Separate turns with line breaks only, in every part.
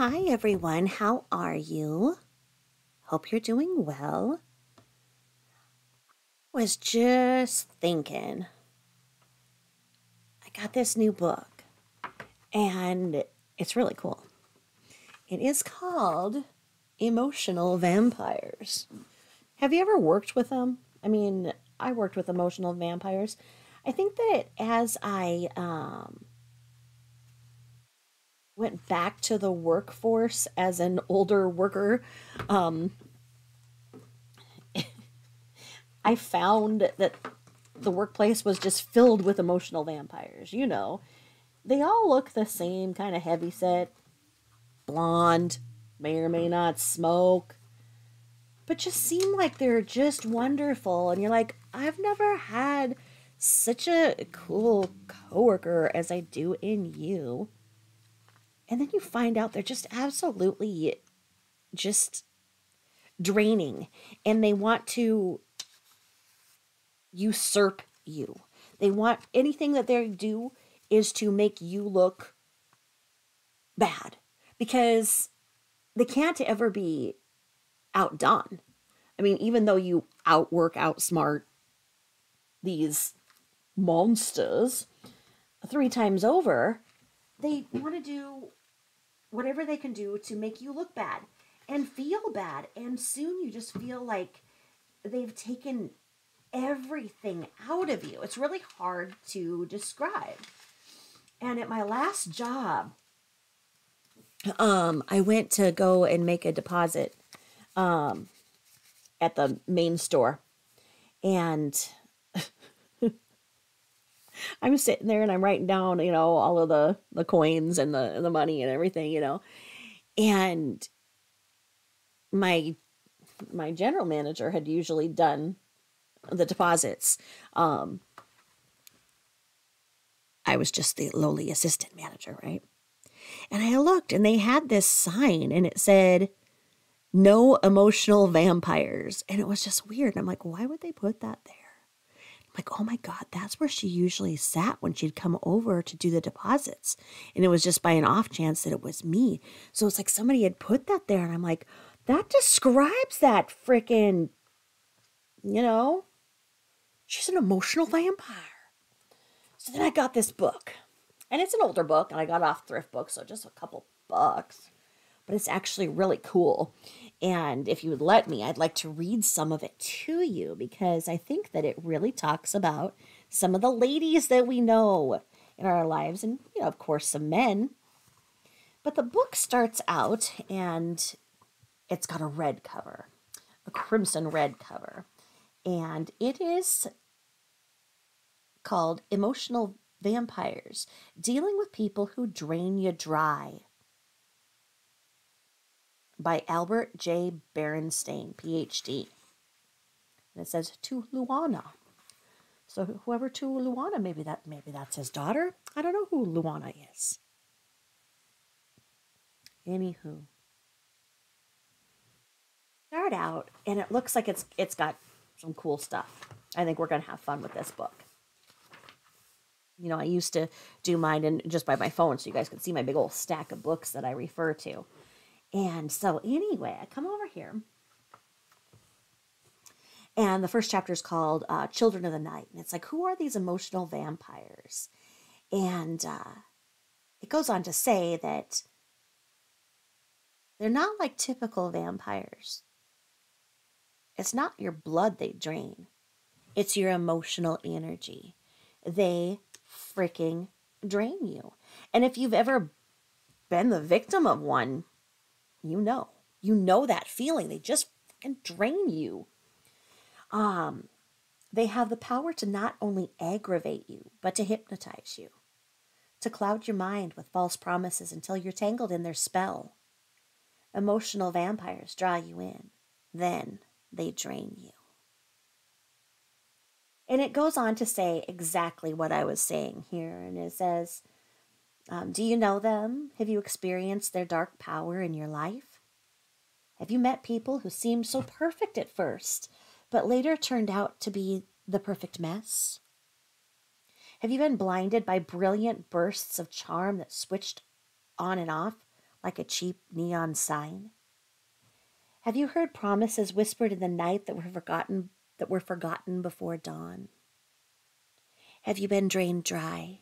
Hi, everyone. How are you? Hope you're doing well. Was just thinking, I got this new book and it's really cool. It is called Emotional Vampires. Have you ever worked with them? I worked with emotional vampires. I think that as I went back to the workforce as an older worker, um, I found that the workplace was just filled with emotional vampires. They all look the same, kind of heavy set, blonde, may or may not smoke, but just seem like they're just wonderful. And you're like, I've never had such a cool coworker as I do in you. And then you find out they're just absolutely just draining and they want to usurp you. They want anything that they do is to make you look bad because they can't ever be outdone. Even though you outwork, outsmart these monsters three times over, they want to do whatever they can do to make you look bad and feel bad. And soon you just feel like they've taken everything out of you. It's really hard to describe. And at my last job, I went to go and make a deposit at the main store. And I'm sitting there and I'm writing down, all of the coins and the money and everything, And my my general manager had usually done the deposits. I was just the lowly assistant manager, right? And I looked and they had this sign and it said, "No emotional vampires." And it was just weird. And I'm like, why would they put that there? I'm like, oh my God, that's where she usually sat when she'd come over to do the deposits. And it was just by an off chance that it was me. So it's like somebody had put that there. And I'm like, that describes that freaking, she's an emotional vampire. So then I got this book. And it's an older book. And I got it off Thrift Book. So just a couple bucks. But it's actually really cool. And if you would let me, I'd like to read some of it to you because I think that it really talks about some of the ladies that we know in our lives and, of course, some men. But the book starts out and it's got a red cover, a crimson red cover. And it is called Emotional Vampires, Dealing with People Who Drain You Dry, by Albert J. Berenstain, PhD. And it says to Luana. So whoever to Luana, maybe that's his daughter. I don't know who Luana is. Anywho, start out, and it looks like it's got some cool stuff. I think we're gonna have fun with this book. I used to do mine and just by my phone, so you guys can see my big old stack of books that I refer to. And so anyway, I come over here. And the first chapter is called Children of the Night. And it's like, who are these emotional vampires? And it goes on to say that they're not like typical vampires. It's not your blood they drain. It's your emotional energy. They freaking drain you. And if you've ever been the victim of one, you know that feeling. They just freaking drain you. They have the power to not only aggravate you, but to hypnotize you, to cloud your mind with false promises until you're tangled in their spell. Emotional vampires draw you in, then they drain you. And it goes on to say exactly what I was saying here. And it says, do you know them? Have you experienced their dark power in your life? Have you met people who seemed so perfect at first, but later turned out to be the perfect mess? Have you been blinded by brilliant bursts of charm that switched on and off like a cheap neon sign? Have you heard promises whispered in the night that were forgotten before dawn? Have you been drained dry?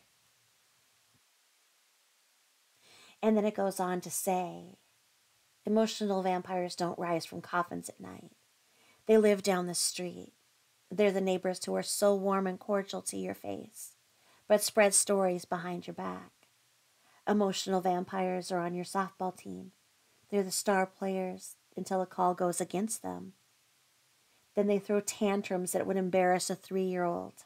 And then it goes on to say, emotional vampires don't rise from coffins at night. They live down the street. They're the neighbors who are so warm and cordial to your face, but spread stories behind your back. Emotional vampires are on your softball team. They're the star players until a call goes against them. Then they throw tantrums that would embarrass a 3-year-old.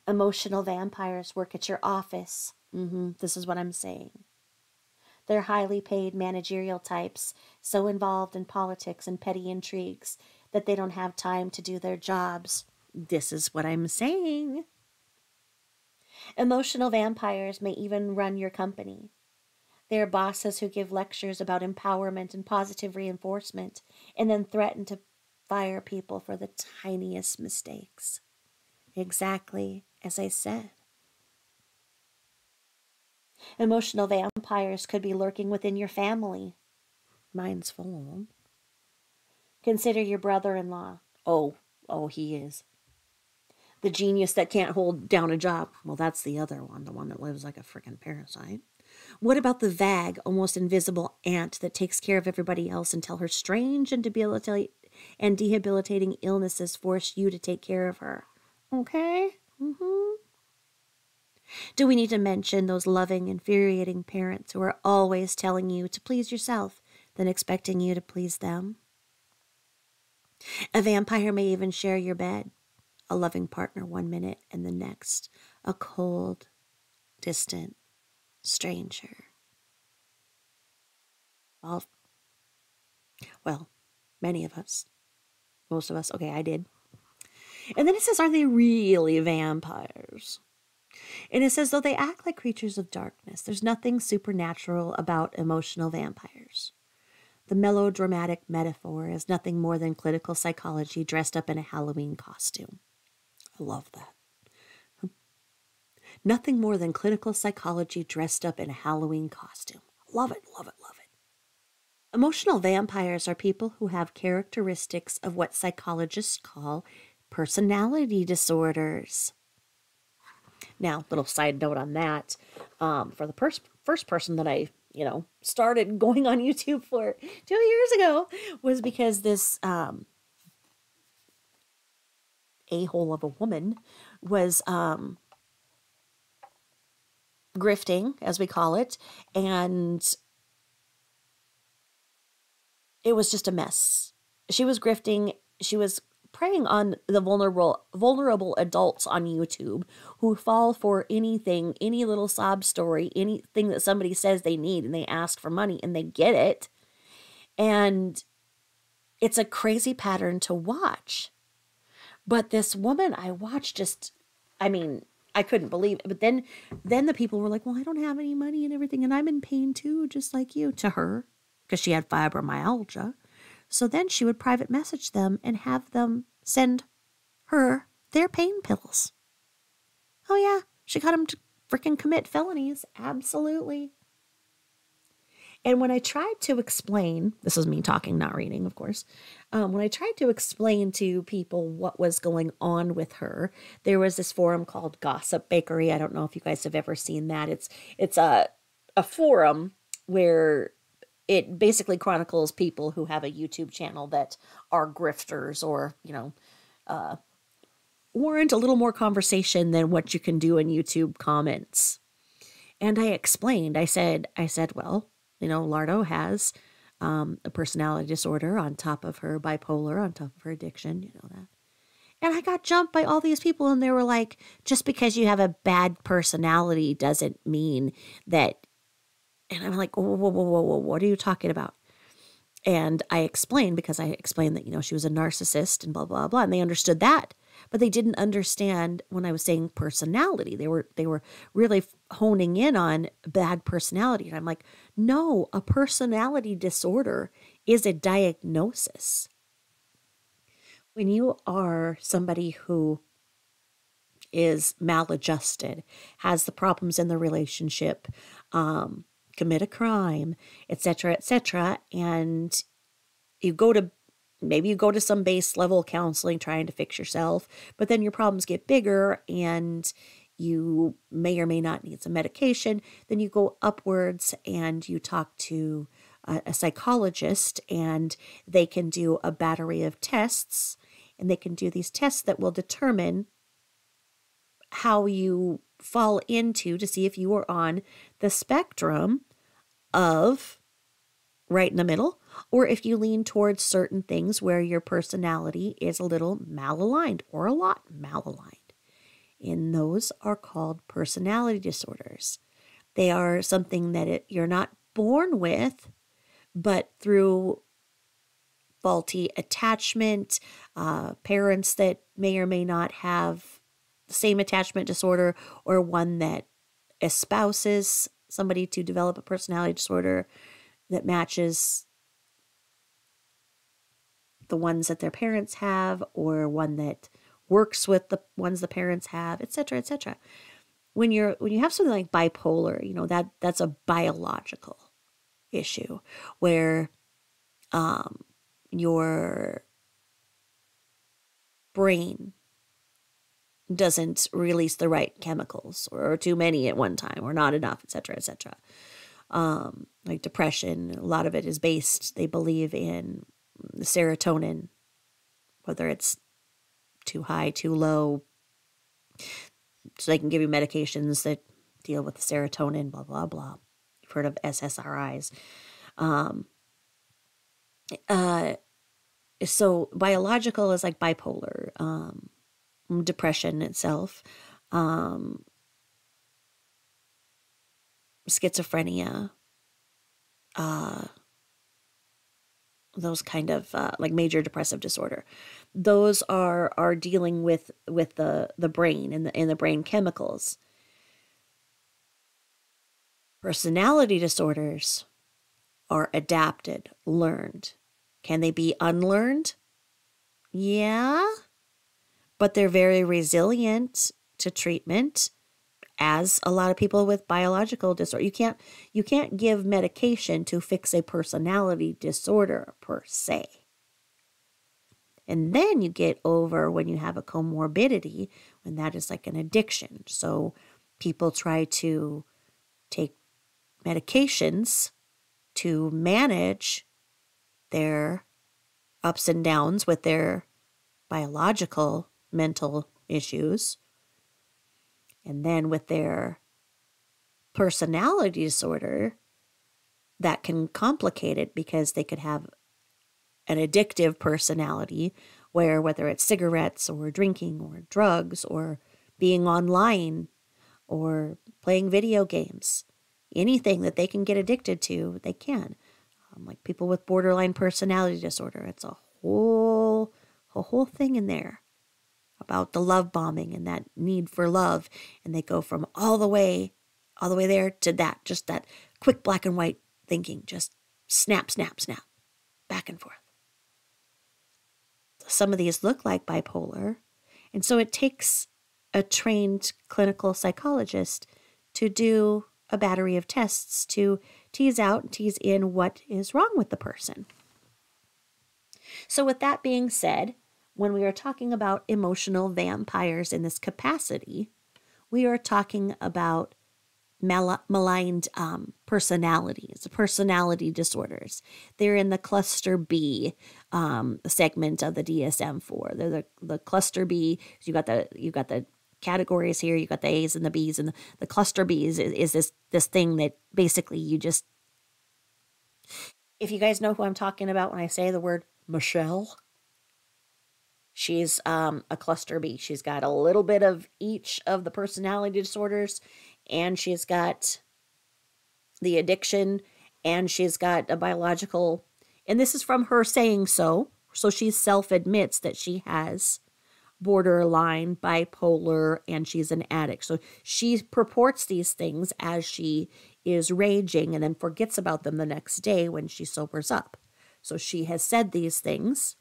Emotional vampires work at your office. This is what I'm saying. They're highly paid managerial types, so involved in politics and petty intrigues that they don't have time to do their jobs. This is what I'm saying. Emotional vampires may even run your company. They are bosses who give lectures about empowerment and positive reinforcement and then threaten to fire people for the tiniest mistakes. Exactly as I said. Emotional vampires could be lurking within your family. Mine's full of them. Consider your brother-in-law. Oh, he is. The genius that can't hold down a job. Well, that's the other one, the one that lives like a freaking parasite. What about the vague, almost invisible aunt that takes care of everybody else until her strange and debilitating illnesses force you to take care of her? Okay? Do we need to mention those loving, infuriating parents who are always telling you to please yourself, then expecting you to please them? A vampire may even share your bed. A loving partner 1 minute and the next, a cold, distant stranger. Well, many of us. Most of us. Okay, I did. And then it says, are they really vampires? And it says, though they act like creatures of darkness, there's nothing supernatural about emotional vampires. The melodramatic metaphor is nothing more than clinical psychology dressed up in a Halloween costume. I love that. Nothing more than clinical psychology dressed up in a Halloween costume. Love it, love it, love it. Emotional vampires are people who have characteristics of what psychologists call personality disorders. Now, little side note on that, for the first person that I, started going on YouTube for 2 years ago was because this a-hole of a woman was grifting, as we call it, and it was just a mess. She was grifting. She was preying on the vulnerable adults on YouTube who fall for anything, any little sob story, anything that somebody says they need, and they ask for money and they get it. And it's a crazy pattern to watch. But this woman I watched I couldn't believe it. But then the people were like, well, I don't have any money and everything, and I'm in pain too, just like you, to her, because she had fibromyalgia. So then she would private message them and have them send her their pain pills. Oh yeah, she got them to freaking commit felonies. Absolutely. And when I tried to explain, this is me talking, not reading, of course. When I tried to explain to people what was going on with her, there was this forum called Gossip Bakery. I don't know if you guys have ever seen that. It's a forum where it basically chronicles people who have a YouTube channel that are grifters or, warrant a little more conversation than what you can do in YouTube comments. And I explained, I said, well, Lardo has a personality disorder on top of her bipolar, on top of her addiction, that. And I got jumped by all these people, and they were like, just because you have a bad personality doesn't mean that. And I'm like, whoa, what are you talking about? And I explained, because I explained that, she was a narcissist and blah, blah, blah. And they understood that. But they didn't understand when I was saying personality. They were really honing in on bad personality. And I'm like, no, a personality disorder is a diagnosis. When you are somebody who is maladjusted, has the problems in the relationship, commit a crime, etc., etc. And maybe you go to some base level counseling trying to fix yourself, but then your problems get bigger and you may or may not need some medication. Then you go upwards and you talk to a psychologist, and they can do a battery of tests, and they can do these tests that will determine how you fall into, to see if you are on the spectrum of right in the middle, or if you lean towards certain things where your personality is a little malaligned or a lot malaligned. And those are called personality disorders. They are something that you're not born with, but through faulty attachment, parents that may or may not have the same attachment disorder, or one that espouses somebody to develop a personality disorder that matches the ones that their parents have, or one that works with the ones the parents have, etc., etc. When you have something like bipolar, that's a biological issue where your brain doesn't release the right chemicals, or too many at one time, or not enough, etc., etc. Like depression, a lot of it is based, they believe, in serotonin, whether it's too high, too low. So they can give you medications that deal with the serotonin, blah, blah, blah. You've heard of SSRIs. So biological is like bipolar, depression itself, schizophrenia, those kind of like major depressive disorder. Those are dealing with the brain and the brain chemicals. Personality disorders are adapted, learned. Can they be unlearned? Yeah, but they're very resilient to treatment, as a lot of people with biological disorder. You can't give medication to fix a personality disorder per se. And then you get over when you have a comorbidity, when that is like an addiction. So people try to take medications to manage their ups and downs with their biological mental issues. And then with their personality disorder, that can complicate it, because they could have an addictive personality where, whether it's cigarettes or drinking or drugs or being online or playing video games, anything that they can get addicted to, they can. Like people with borderline personality disorder, it's a whole thing in there about the love bombing and that need for love. And they go from all the way there to that, just that quick black and white thinking, just snap, snap, snap, back and forth. Some of these look like bipolar. And so it takes a trained clinical psychologist to do a battery of tests to tease out and tease in what is wrong with the person. So with that being said, when we are talking about emotional vampires in this capacity, we are talking about maligned personalities, personality disorders. They're in the cluster B segment of the DSM-4. They're the cluster B. You got the categories here. You got the A's and the B's, and the cluster B is this thing that basically you just. If you guys know who I'm talking about when I say the word Michelle, she's a cluster B. She's got a little bit of each of the personality disorders, and she's got the addiction, and she's got a biological, and this is from her saying so. So she self-admits that she has borderline, bipolar, and she's an addict. So she purports these things as she is raging and then forgets about them the next day when she sobers up. So she has said these things.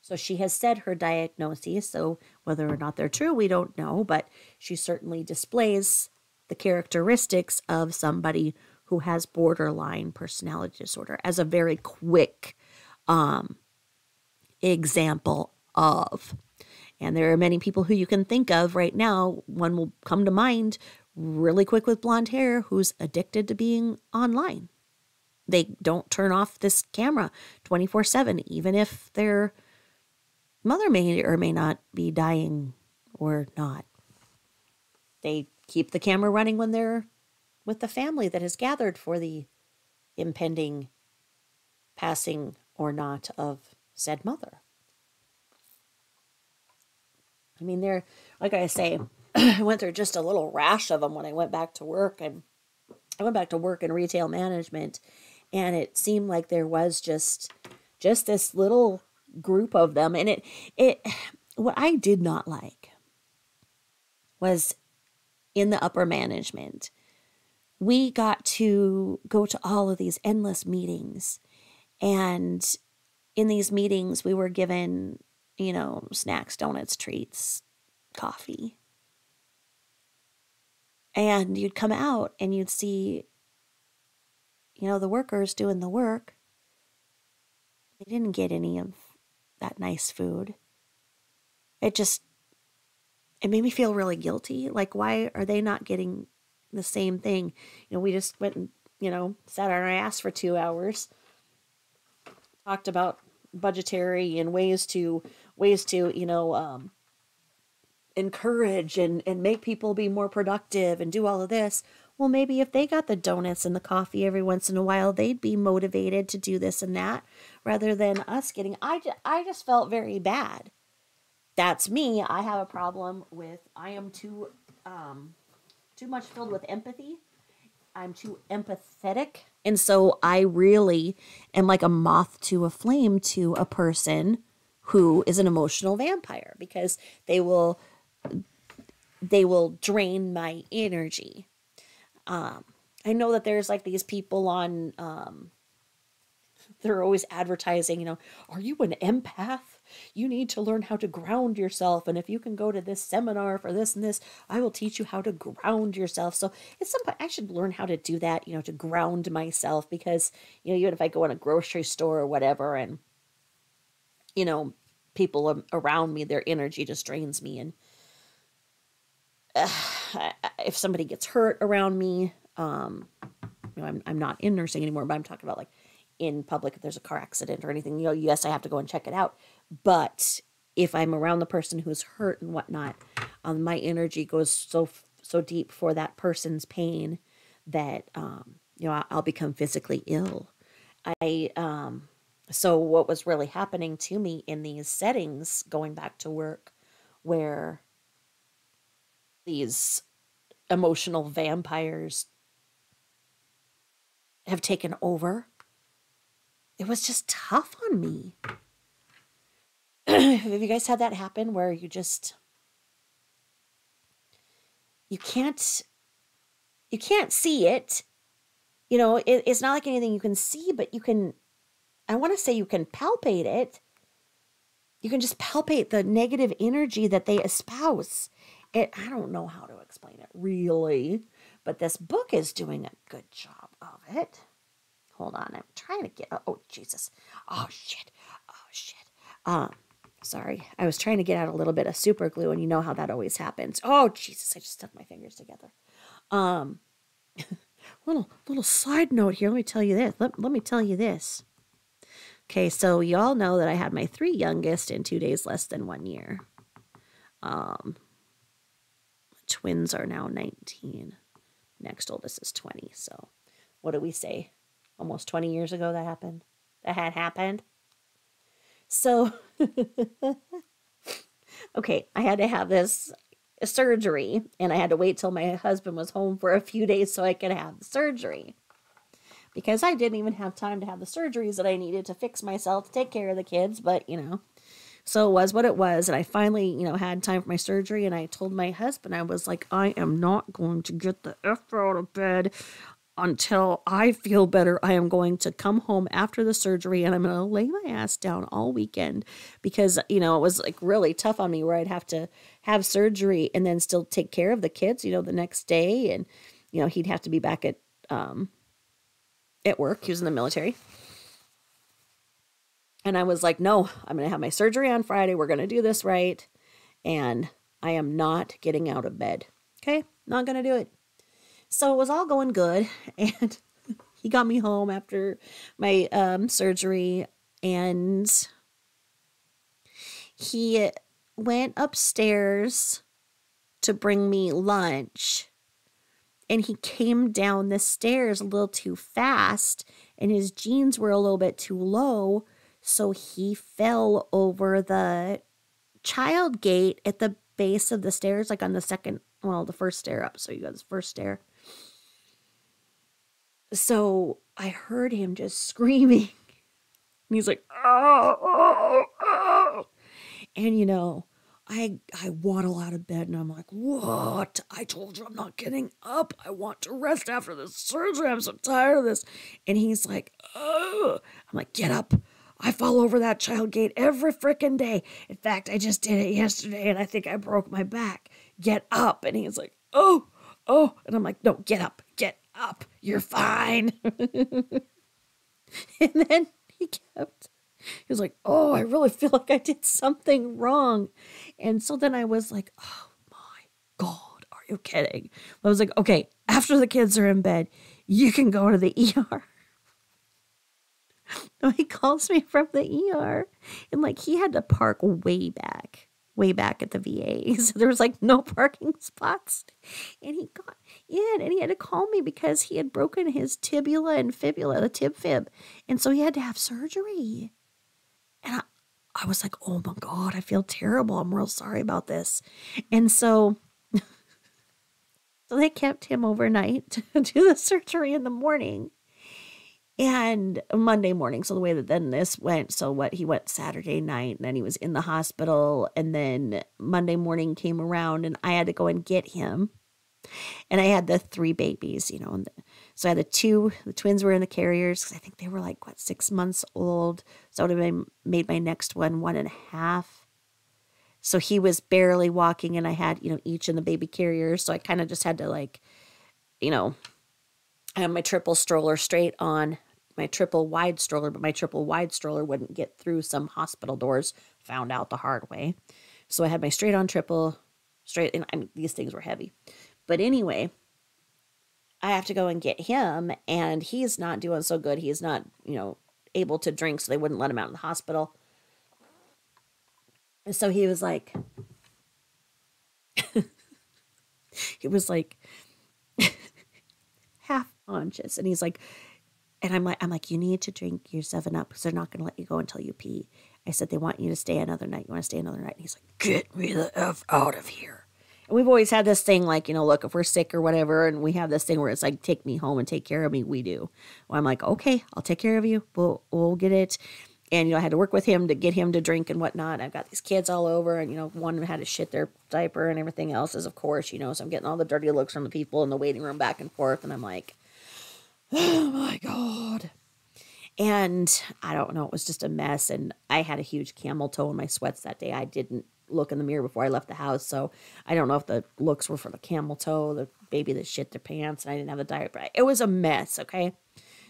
So she has said her diagnoses. So whether or not they're true, we don't know, but she certainly displays the characteristics of somebody who has borderline personality disorder as a very quick example of. And there are many people who you can think of right now. One will come to mind really quick with blonde hair who's addicted to being online. They don't turn off this camera 24/7, even if their mother may or may not be dying or not. They keep the camera running when they're with the family that has gathered for the impending passing or not of said mother. I mean, they're, like I say, I went through just a little rash of them when I went back to work. And I went back to work in retail management, and it seemed like there was just this little group of them. And what I did not like was in the upper management, we got to go to all of these endless meetings. And in these meetings, we were given, snacks, donuts, treats, coffee. And you'd come out and you'd see, the workers doing the work. They didn't get any of that nice food. It made me feel really guilty. Like, why are they not getting the same thing? We just went and, sat on our ass for 2 hours, talked about budgetary and ways to encourage and make people be more productive and do all of this. Well, maybe if they got the donuts and the coffee every once in a while, they'd be motivated to do this and that rather than us getting, I just felt very bad. That's me. I have a problem with, I am too much filled with empathy. I'm too empathetic. And so I really am like a moth to a flame to a person who is an emotional vampire, because they will drain my energy. I know that there's like these people on, they're always advertising, are you an empath? You need to learn how to ground yourself. And if you can go to this seminar for this and this, I will teach you how to ground yourself. So at some point I should learn how to do that, to ground myself, because, even if I go in a grocery store or whatever, and, people around me, their energy just drains me. And if somebody gets hurt around me, I'm not in nursing anymore, but I'm talking about like in public, if there's a car accident or anything, yes, I have to go and check it out. But if I'm around the person who's hurt and whatnot, my energy goes so deep for that person's pain that, I'll become physically ill. So what was really happening to me in these settings, going back to work, where these emotional vampires have taken over, it was just tough on me. Have you guys had that happen where you can't see it? It's not like anything you can see, but I want to say you can palpate it. You can just palpate the negative energy that they espouse. I don't know how to explain it really, but this book is doing a good job of it. Hold on, I'm trying to get, oh, Jesus. Oh, shit. Sorry, I was trying to get out a little bit of super glue, and you know how that always happens. Oh, Jesus, I just stuck my fingers together. Little side note here, let me tell you this. Let me tell you this. Okay, so y'all know that I had my 3 youngest in 2 days less than 1 year. Twins are now 19. Next oldest is 20. So what do we say? Almost 20 years ago that happened. That had happened. So, okay, I had to have this surgery, and I had to wait till my husband was home for a few days so I could have the surgery. Because I didn't even have time to have the surgeries that I needed to fix myself, to take care of the kids, but, so it was what it was. And I finally, had time for my surgery, and I told my husband, I was like, I am not going to get the F out of bed until I feel better, I am going to come home after the surgery and I'm going to lay my ass down all weekend because, it was like really tough on me where I'd have to have surgery and then still take care of the kids, the next day. And, he'd have to be back at work. He was in the military. And I was like, no, I'm going to have my surgery on Friday. We're going to do this right. And I am not getting out of bed. Okay? Not going to do it. So it was all going good. And he got me home after my surgery. And he went upstairs to bring me lunch. And he came down the stairs a little too fast. And his jeans were a little bit too low. So he fell over the child gate at the base of the stairs, like on the first stair up. So you got this first stair. So I heard him just screaming. And he's like, oh, oh, oh. And, I waddle out of bed and I'm like, what? I told you I'm not getting up. I want to rest after this surgery. I'm so tired of this. And he's like, oh. I'm like, get up. I fall over that child gate every freaking day. In fact, I just did it yesterday and I think I broke my back. Get up. And he's like, oh. And I'm like, no, get up. You're fine. And then he was like, oh, I really feel like I did something wrong. And so then I was like, oh my God, are you kidding? I was like, okay, after the kids are in bed, you can go to the ER. He calls me from the ER and like he had to park way back at the VA. So there was like no parking spots. And he got in and he had to call me because he had broken his tibula and fibula, the tib fib. And so he had to have surgery. And I was like, oh my God, I feel terrible. I'm real sorry about this. And so they kept him overnight to do the surgery in the morning. And Monday morning, so the way that then this went, he went Saturday night, and then he was in the hospital, and then Monday morning came around, and I had to go and get him, and I had the 3 babies, and so I had the twins were in the carriers, because I think they were 6 months old, so I would have made my next one 1.5, so he was barely walking, and I had, each in the baby carrier, so I kind of just had to, I had my triple stroller straight on my triple wide stroller, but my triple wide stroller wouldn't get through some hospital doors, found out the hard way. So I had my straight on triple, and these things were heavy. But anyway, I have to go and get him, and he's not doing so good. He's not, able to drink, so they wouldn't let him out of the hospital. And so he was like, half conscious, and he's like, and I'm like, you need to drink your 7-Up because they're not going to let you go until you pee. I said, they want you to stay another night. You want to stay another night? And he's like, get me the F out of here. And we've always had this thing look, if we're sick or whatever, and we have this thing where it's like, take me home and take care of me. We do. Well, I'm like, okay, I'll take care of you. We'll get it. And, I had to work with him to get him to drink and whatnot. I've got these kids all over, and, one had to shit their diaper and everything else is, of course, so I'm getting all the dirty looks from the people in the waiting room back and forth. And I'm like, oh my God. And I don't know, it was just a mess. And I had a huge camel toe in my sweats that day. I didn't look in the mirror before I left the house. So I don't know if the looks were for the camel toe, the baby that shit their pants, and I didn't have the diaper. It was a mess, okay?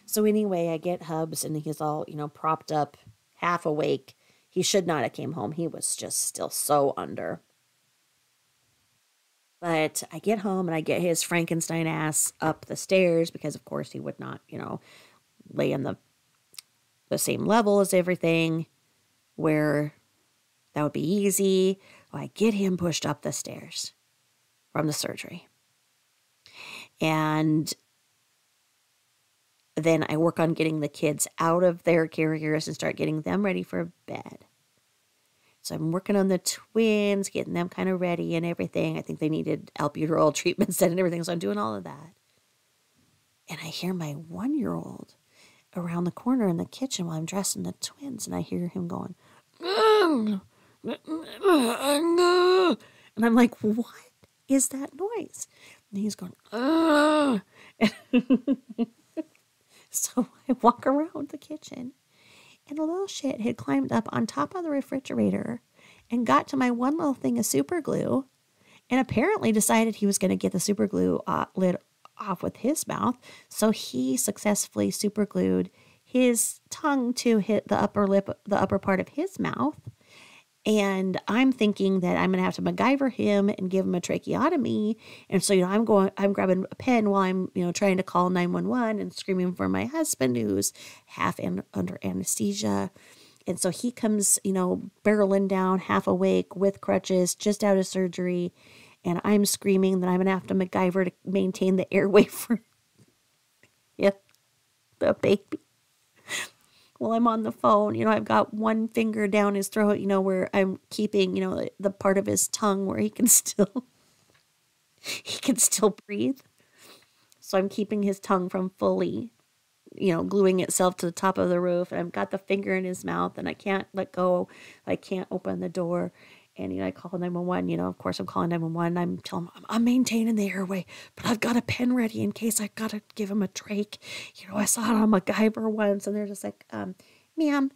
So anyway, I get Hubs, and he's all, propped up, half awake. He should not have came home. He was just still so under. But I get home and I get his Frankenstein ass up the stairs because, of course, he would not, lay in the same level as everything where that would be easy. Well, I get him pushed up the stairs from the surgery. And then I work on getting the kids out of their carriers and start getting them ready for bed. So I'm working on the twins, getting them kind of ready and everything. I think they needed albuterol treatments and everything, so I'm doing all of that. And I hear my 1-year-old around the corner in the kitchen while I'm dressing the twins, and I hear him going, and I'm like, what is that noise? And he's going, So I walk around the kitchen, and a little shit had climbed up on top of the refrigerator and got to my one little thing of super glue, and apparently decided he was going to get the super glue lid off with his mouth. So he successfully super glued his tongue to hit the upper lip, the upper part of his mouth. And I'm thinking that I'm going to have to MacGyver him and give him a tracheotomy. And so, I'm grabbing a pen while I'm, trying to call 911 and screaming for my husband who's under anesthesia. And so he comes, barreling down half awake with crutches, just out of surgery. And I'm screaming that I'm going to have to MacGyver to maintain the airway for the baby. While I'm on the phone, I've got one finger down his throat, where I'm keeping, the part of his tongue where he can still breathe. So I'm keeping his tongue from fully, gluing itself to the top of the roof. And I've got the finger in his mouth and I can't let go. I can't open the door. And, I call 911, of course I'm calling 911. I'm telling him I'm maintaining the airway, but I've got a pen ready in case I got to give him a trach. I saw it on MacGyver once, and they're just like, ma'am,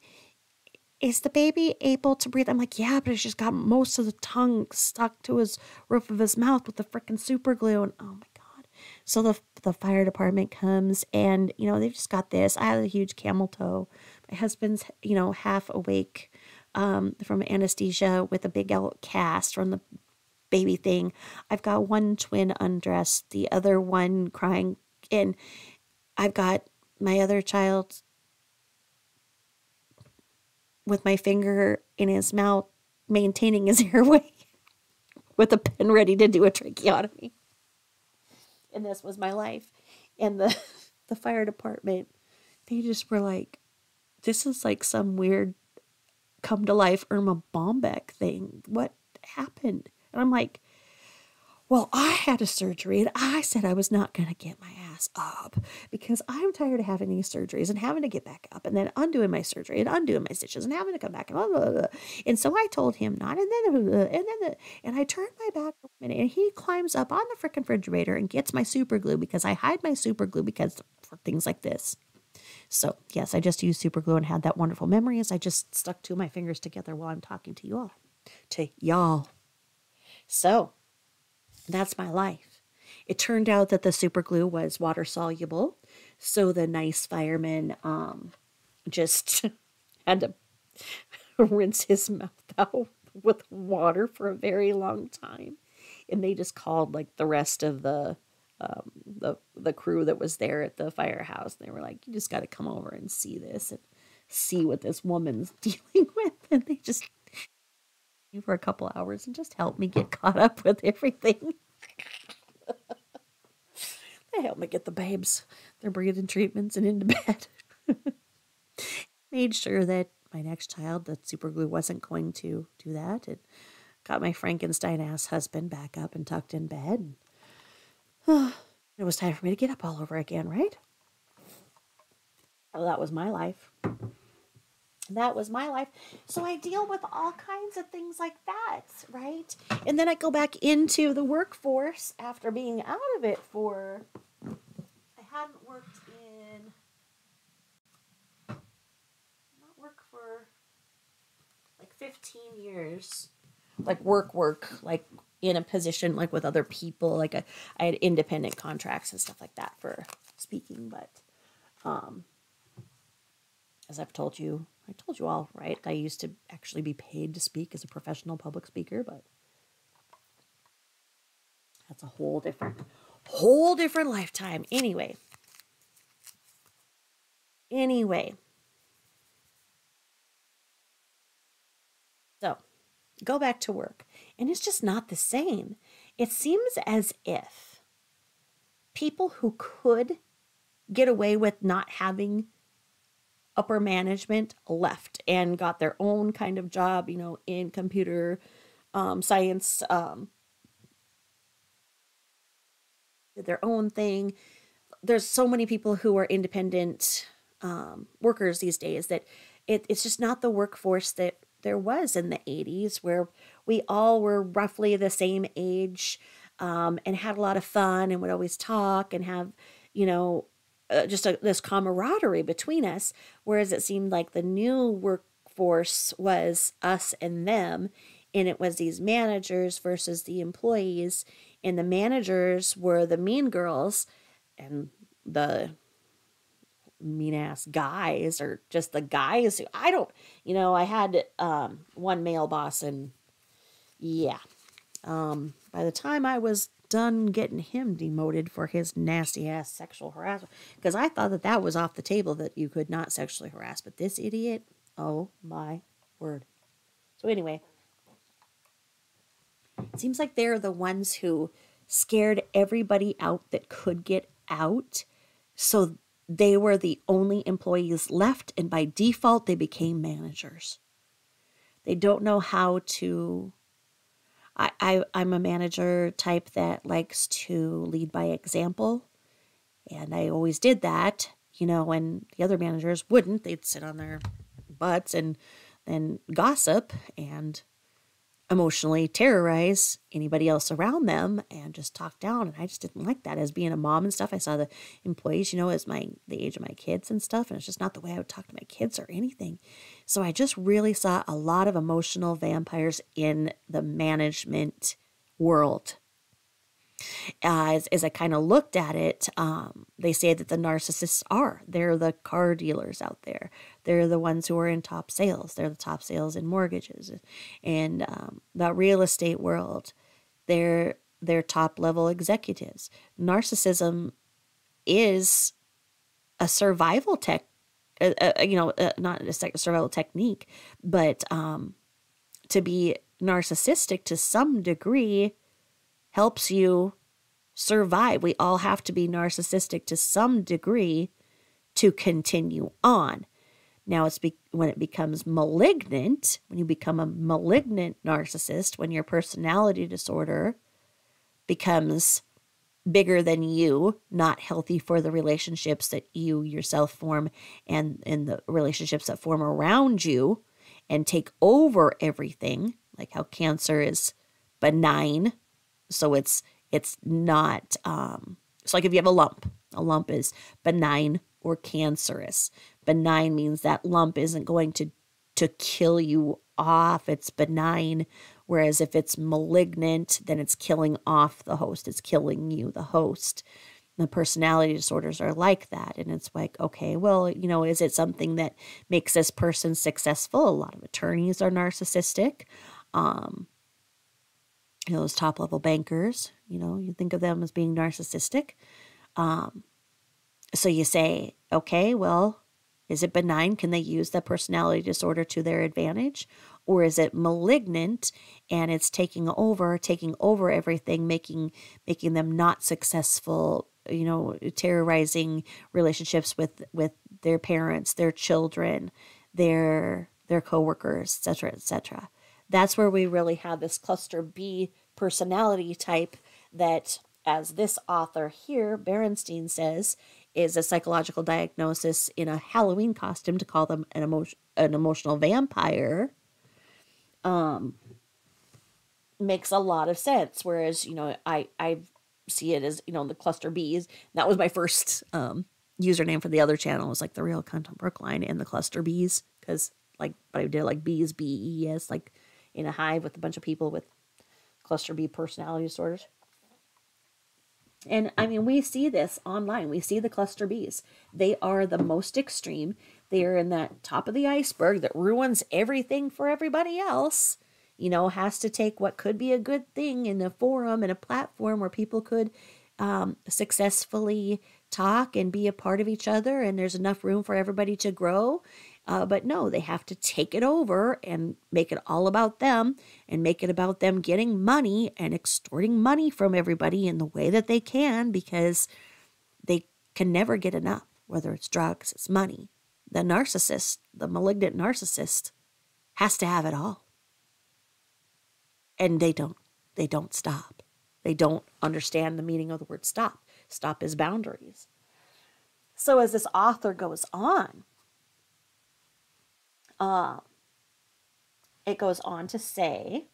is the baby able to breathe? I'm like, yeah, but it's just got most of the tongue stuck to his roof of his mouth with the freaking super glue. And oh my God. So the fire department comes, and, they've just got this. I have a huge camel toe. My husband's, half awake from anesthesia with a big out cast from the baby thing. I've got one twin undressed, the other one crying, and I've got my other child with my finger in his mouth, maintaining his airway with a pen ready to do a tracheotomy. And this was my life. And the fire department, they just were like, this is like some weird come to life Irma Bombeck thing. What happened? And I'm like, well, I had a surgery and I said I was not going to get my ass up because I'm tired of having these surgeries and having to get back up and then undoing my surgery and undoing my stitches and having to come back and blah, blah, blah. And so I told him not, and I turned my back for a minute, and he climbs up on the freaking refrigerator and gets my super glue because I hide my super glue because for things like this. So, yes, I just used super glue and had that wonderful memory as I just stuck two of my fingers together while I'm talking to you all. To y'all. So, that's my life. It turned out that the super glue was water soluble. So the nice fireman just had to rinse his mouth out with water for a very long time. And they just called like the rest of the crew that was there at the firehouse. They were like, you just got to come over and see this and see what this woman's dealing with. And they just for a couple hours and just helped me get caught up with everything. They helped me get the babes their breathing treatments and into bed. Made sure that my next child, that super glue wasn't going to do that. And got my Frankenstein ass husband back up and tucked in bed. It was time for me to get up all over again, right? Oh, that was my life. That was my life. So I deal with all kinds of things like that, right? And then I go back into the workforce after being out of it for, I hadn't worked in, not work for like 15 years. Like work, like in a position like with other people. Like I had independent contracts and stuff like that for speaking, but as I told you all, right? I used to actually be paid to speak as a professional public speaker, but that's a whole different lifetime. Anyway. So, go back to work. And it's just not the same. It seems as if people who could get away with not having upper management left and got their own kind of job, in computer science, did their own thing. There's so many people who are independent workers these days that it's just not the workforce that there was in the 80s where we all were roughly the same age and had a lot of fun and would always talk and have, this camaraderie between us, whereas it seemed like the new workforce was us and them, and it was these managers versus the employees, and the managers were the mean girls, and the mean ass guys, or just the guys who I had one male boss, and yeah, by the time I was done getting him demoted for his nasty ass sexual harassment, because I thought that was off the table, that you could not sexually harass, but this idiot, oh my word. So anyway, it seems like they're the ones who scared everybody out that could get out, so they were the only employees left, and by default they became managers. They don't know how to. I'm a manager type that likes to lead by example, and I always did that, when the other managers wouldn't. They'd sit on their butts and then gossip and emotionally terrorize anybody else around them and just talk down. And I just didn't like that. As being a mom and stuff, I saw the employees, as the age of my kids and stuff, and it's just not the way I would talk to my kids or anything. So I just really saw a lot of emotional vampires in the management world. As I kind of looked at it, they say that the narcissists they're the car dealers out there. They're the ones who are in top sales. They're the top sales in mortgages and the real estate world. They're top level executives. Narcissism is a survival not a survival technique, but to be narcissistic to some degree helps you survive. We all have to be narcissistic to some degree to continue on. Now, when it becomes malignant, when you become a malignant narcissist, when your personality disorder becomes bigger than you, not healthy for the relationships that you yourself form and the relationships that form around you, and take over everything, like how cancer is benign. So it's not, so like if you have a lump is benign or cancerous. Benign means that lump isn't going to kill you off. It's benign. Whereas if it's malignant, then it's killing off the host. It's killing you, the host. The personality disorders are like that. And it's like, okay, well, is it something that makes this person successful? A lot of attorneys are narcissistic. Those top level bankers, you think of them as being narcissistic. So you say, okay, well, is it benign? Can they use that personality disorder to their advantage? Or is it malignant and it's taking over everything, making them not successful, terrorizing relationships with their parents, their children, their coworkers, etc., etc. That's where we really have this cluster B personality type that, as this author here, Berenstein, says, is a psychological diagnosis in a Halloween costume to call them an emotional vampire. Makes a lot of sense. Whereas, I see it as, the cluster Bs. That was my first username for the other channel. It was like The Real Cunt on Brookline and the cluster Bs. Because, but I did like Bs, BES, like in a hive with a bunch of people with cluster B personality disorders. And we see this online. We see the cluster Bs. They are the most extreme. They are in that top of the iceberg that ruins everything for everybody else. Has to take what could be a good thing in a forum and a platform where people could successfully talk and be a part of each other, and there's enough room for everybody to grow. But no, they have to take it over and make it all about them, and make it about them getting money and extorting money from everybody in the way that they can, because they can never get enough, whether it's drugs, it's money. The narcissist, the malignant narcissist, has to have it all. And they don't stop. They don't understand the meaning of the word stop. Stop is boundaries. So as this author goes on, it goes on to say,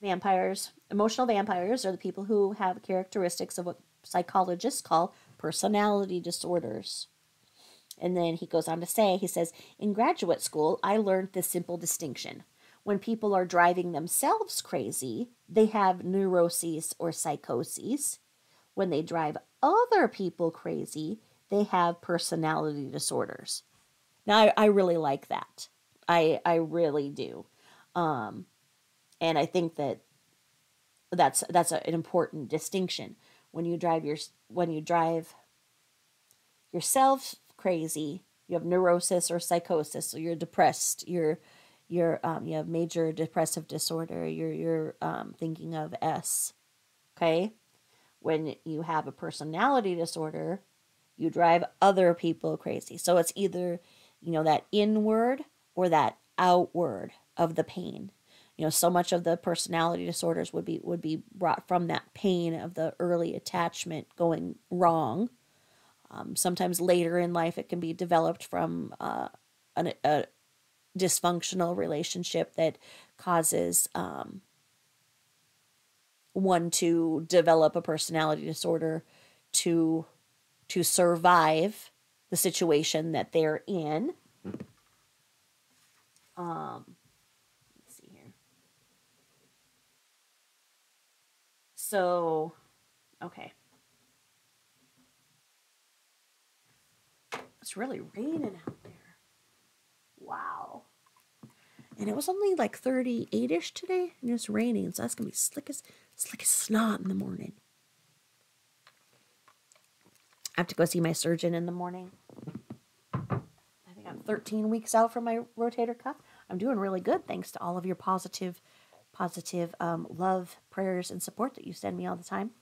Vampires, emotional vampires are the people who have characteristics of what psychologists call personality disorders. And then he goes on to say, he says, in graduate school, I learned this simple distinction. When people are driving themselves crazy, they have neuroses or psychoses. When they drive other people crazy, they have personality disorders. Now, I really like that. I really do. And I think that that's an important distinction. When you drive yourself crazy, you have neurosis or psychosis, so you're depressed, you have major depressive disorder, you're thinking of S. Okay? When you have a personality disorder, you drive other people crazy. So it's either, that inward or that outward of the pain. So much of the personality disorders would be brought from that pain of the early attachment going wrong. Sometimes later in life, it can be developed from a dysfunctional relationship that causes one to develop a personality disorder to survive the situation that they're in. Let's see here. So, okay. It's really raining out there. Wow. And it was only like 38-ish today, and it's raining, so that's going to be slick as snot in the morning. I have to go see my surgeon in the morning. I think I'm 13 weeks out from my rotator cuff. I'm doing really good thanks to all of your positive love, prayers, and support that you send me all the time.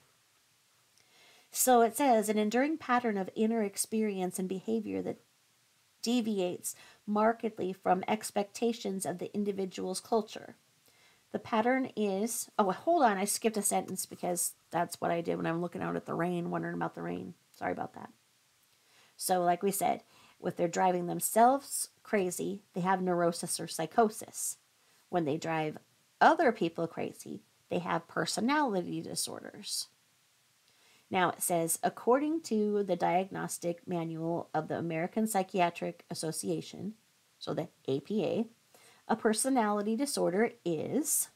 So it says, an enduring pattern of inner experience and behavior that deviates markedly from expectations of the individual's culture. The pattern is... Oh, hold on. I skipped a sentence because that's what I did when I'm looking out at the rain, wondering about the rain. Sorry about that. So like we said, if they're driving themselves crazy, they have neurosis or psychosis. When they drive other people crazy, they have personality disorders. Now it says, according to the Diagnostic Manual of the American Psychiatric Association, so the APA, a personality disorder is,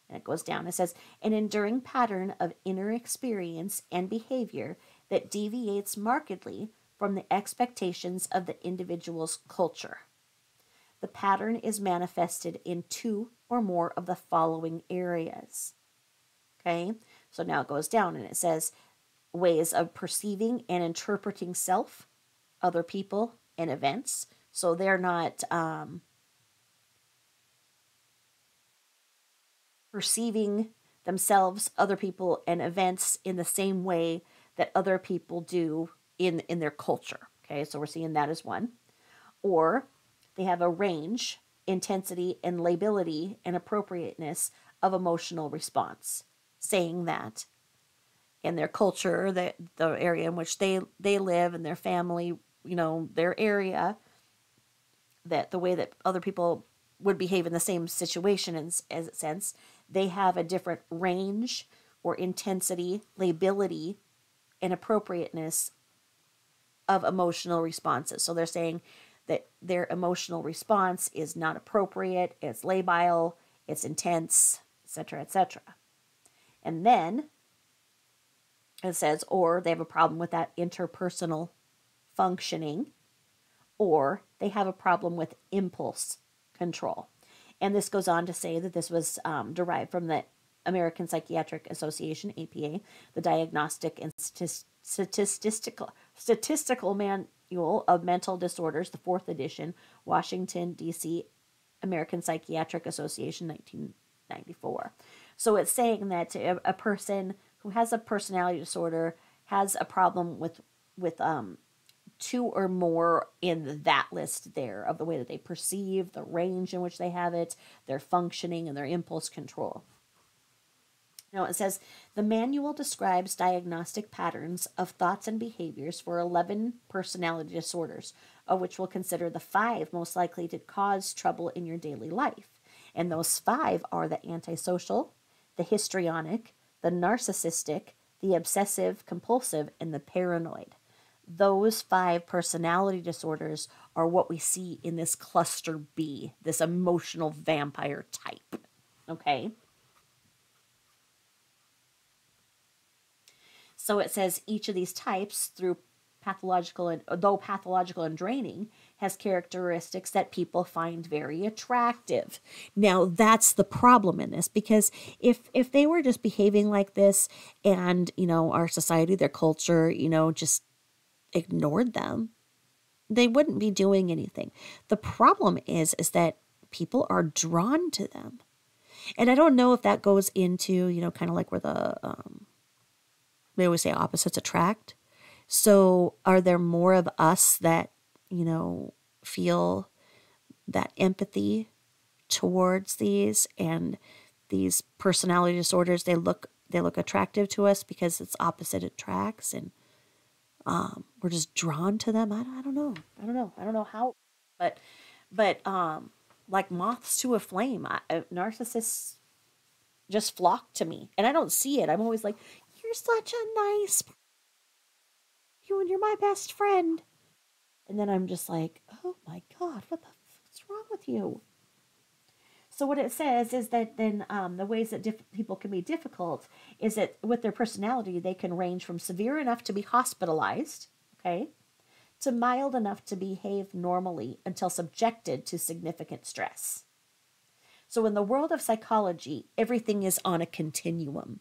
and it goes down, it says, an enduring pattern of inner experience and behavior that deviates markedly from the expectations of the individual's culture. The pattern is manifested in two or more of the following areas. Okay, so now it goes down and it says ways of perceiving and interpreting self, other people, and events. So they're not perceiving themselves, other people, and events in the same way that other people do in their culture. Okay, so we're seeing that as one. Or they have a range, intensity, and lability and appropriateness of emotional response, saying that in their culture, the area in which they live and their family, their area, that the way that other people would behave in the same situation as it sense, they have a different range or intensity, lability, and appropriateness of emotional responses. So they're saying that their emotional response is not appropriate, it's labile, it's intense, etc., etc. And then it says, or they have a problem with that interpersonal functioning, or they have a problem with impulse control. And this goes on to say that this was derived from the American Psychiatric Association, APA, the Diagnostic and Statistical Manual of Mental Disorders, the 4th edition, Washington, D.C., American Psychiatric Association, 1994. So it's saying that a person who has a personality disorder has a problem with two or more in that list there of the way that they perceive, the range in which they have it, their functioning, and their impulse control. Now it says, the manual describes diagnostic patterns of thoughts and behaviors for 11 personality disorders, of which we'll consider the 5 most likely to cause trouble in your daily life. And those 5 are the antisocial, the histrionic, the narcissistic, the obsessive compulsive, and the paranoid. Those 5 personality disorders are what we see in this cluster B, this emotional vampire type. Okay? So it says each of these types, though pathological and draining, has characteristics that people find very attractive. Now that's the problem in this, because if they were just behaving like this and, our society, their culture, just ignored them, they wouldn't be doing anything. The problem is that people are drawn to them. And I don't know if that goes into, kind of like where they always say opposites attract. So are there more of us that, feel that empathy towards these, and these personality disorders, they look attractive to us because it's opposite attracts, and we're just drawn to them. I don't know. I don't know how, but like moths to a flame, narcissists just flock to me, and I don't see it. I'm always like, you're such a nice, you're my best friend. And then I'm just like, oh my God, what's wrong with you? So what it says is that then the ways that people can be difficult is that with their personality, they can range from severe enough to be hospitalized, okay, to mild enough to behave normally until subjected to significant stress. So in the world of psychology, everything is on a continuum.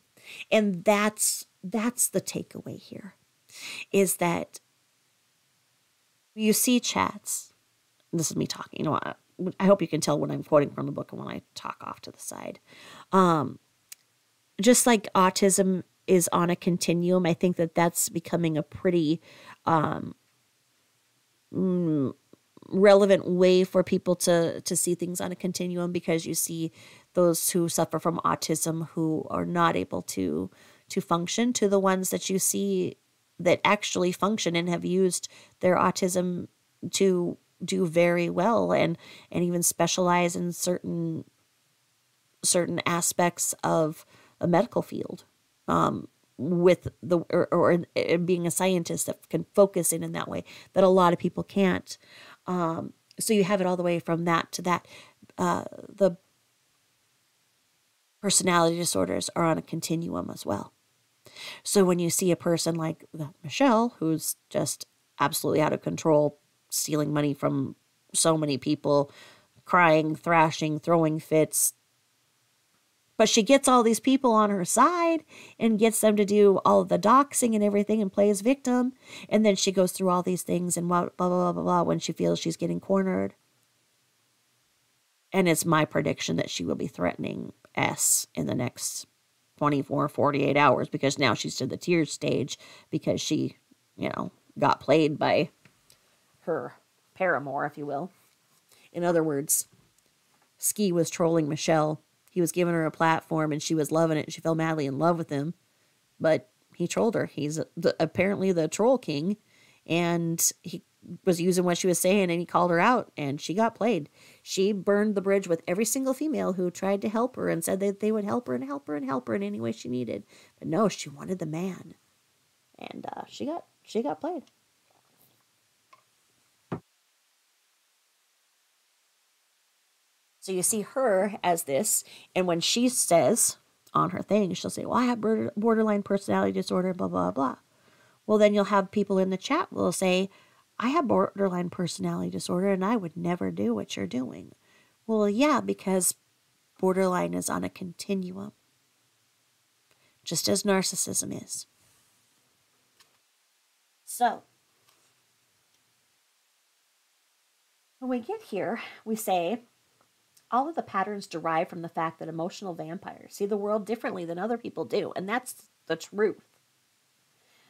And that's the takeaway here, is that you see chats. This is me talking. I hope you can tell when I'm quoting from the book and when I talk off to the side. Just like autism is on a continuum, I think that that's becoming a pretty relevant way for people to see things on a continuum, because you see those who suffer from autism who are not able to function, to the ones that you see that actually function and have used their autism to do very well, and even specialize in certain aspects of a medical field, with or being a scientist that can focus in that way that a lot of people can't. So you have it all the way from that to that. The personality disorders are on a continuum as well. So when you see a person like Michelle, who's just absolutely out of control, stealing money from so many people, crying, thrashing, throwing fits, but she gets all these people on her side and gets them to do all of the doxing and everything and play as victim. And then she goes through all these things and blah, blah, blah, blah, blah, when she feels she's getting cornered. And it's my prediction that she will be threatening S in the next 24, 48 hours, because now she's to the tears stage because she, got played by her paramour, if you will. In other words, Ski was trolling Michelle. He was giving her a platform and she was loving it. She fell madly in love with him, but he trolled her. He's apparently the troll king, and he was using what she was saying, and he called her out, and she got played. She burned the bridge with every single female who tried to help her and said that they would help her and help her and help her in any way she needed. But no, she wanted the man, and she got played. So you see her as this, and when she says on her thing, she'll say, well, I have borderline personality disorder, blah, blah, blah. Well, then you'll have people in the chat will say, I have borderline personality disorder and I would never do what you're doing. Well, yeah, because borderline is on a continuum, just as narcissism is. So, when we get here, we say, all of the patterns derive from the fact that emotional vampires see the world differently than other people do, and that's the truth.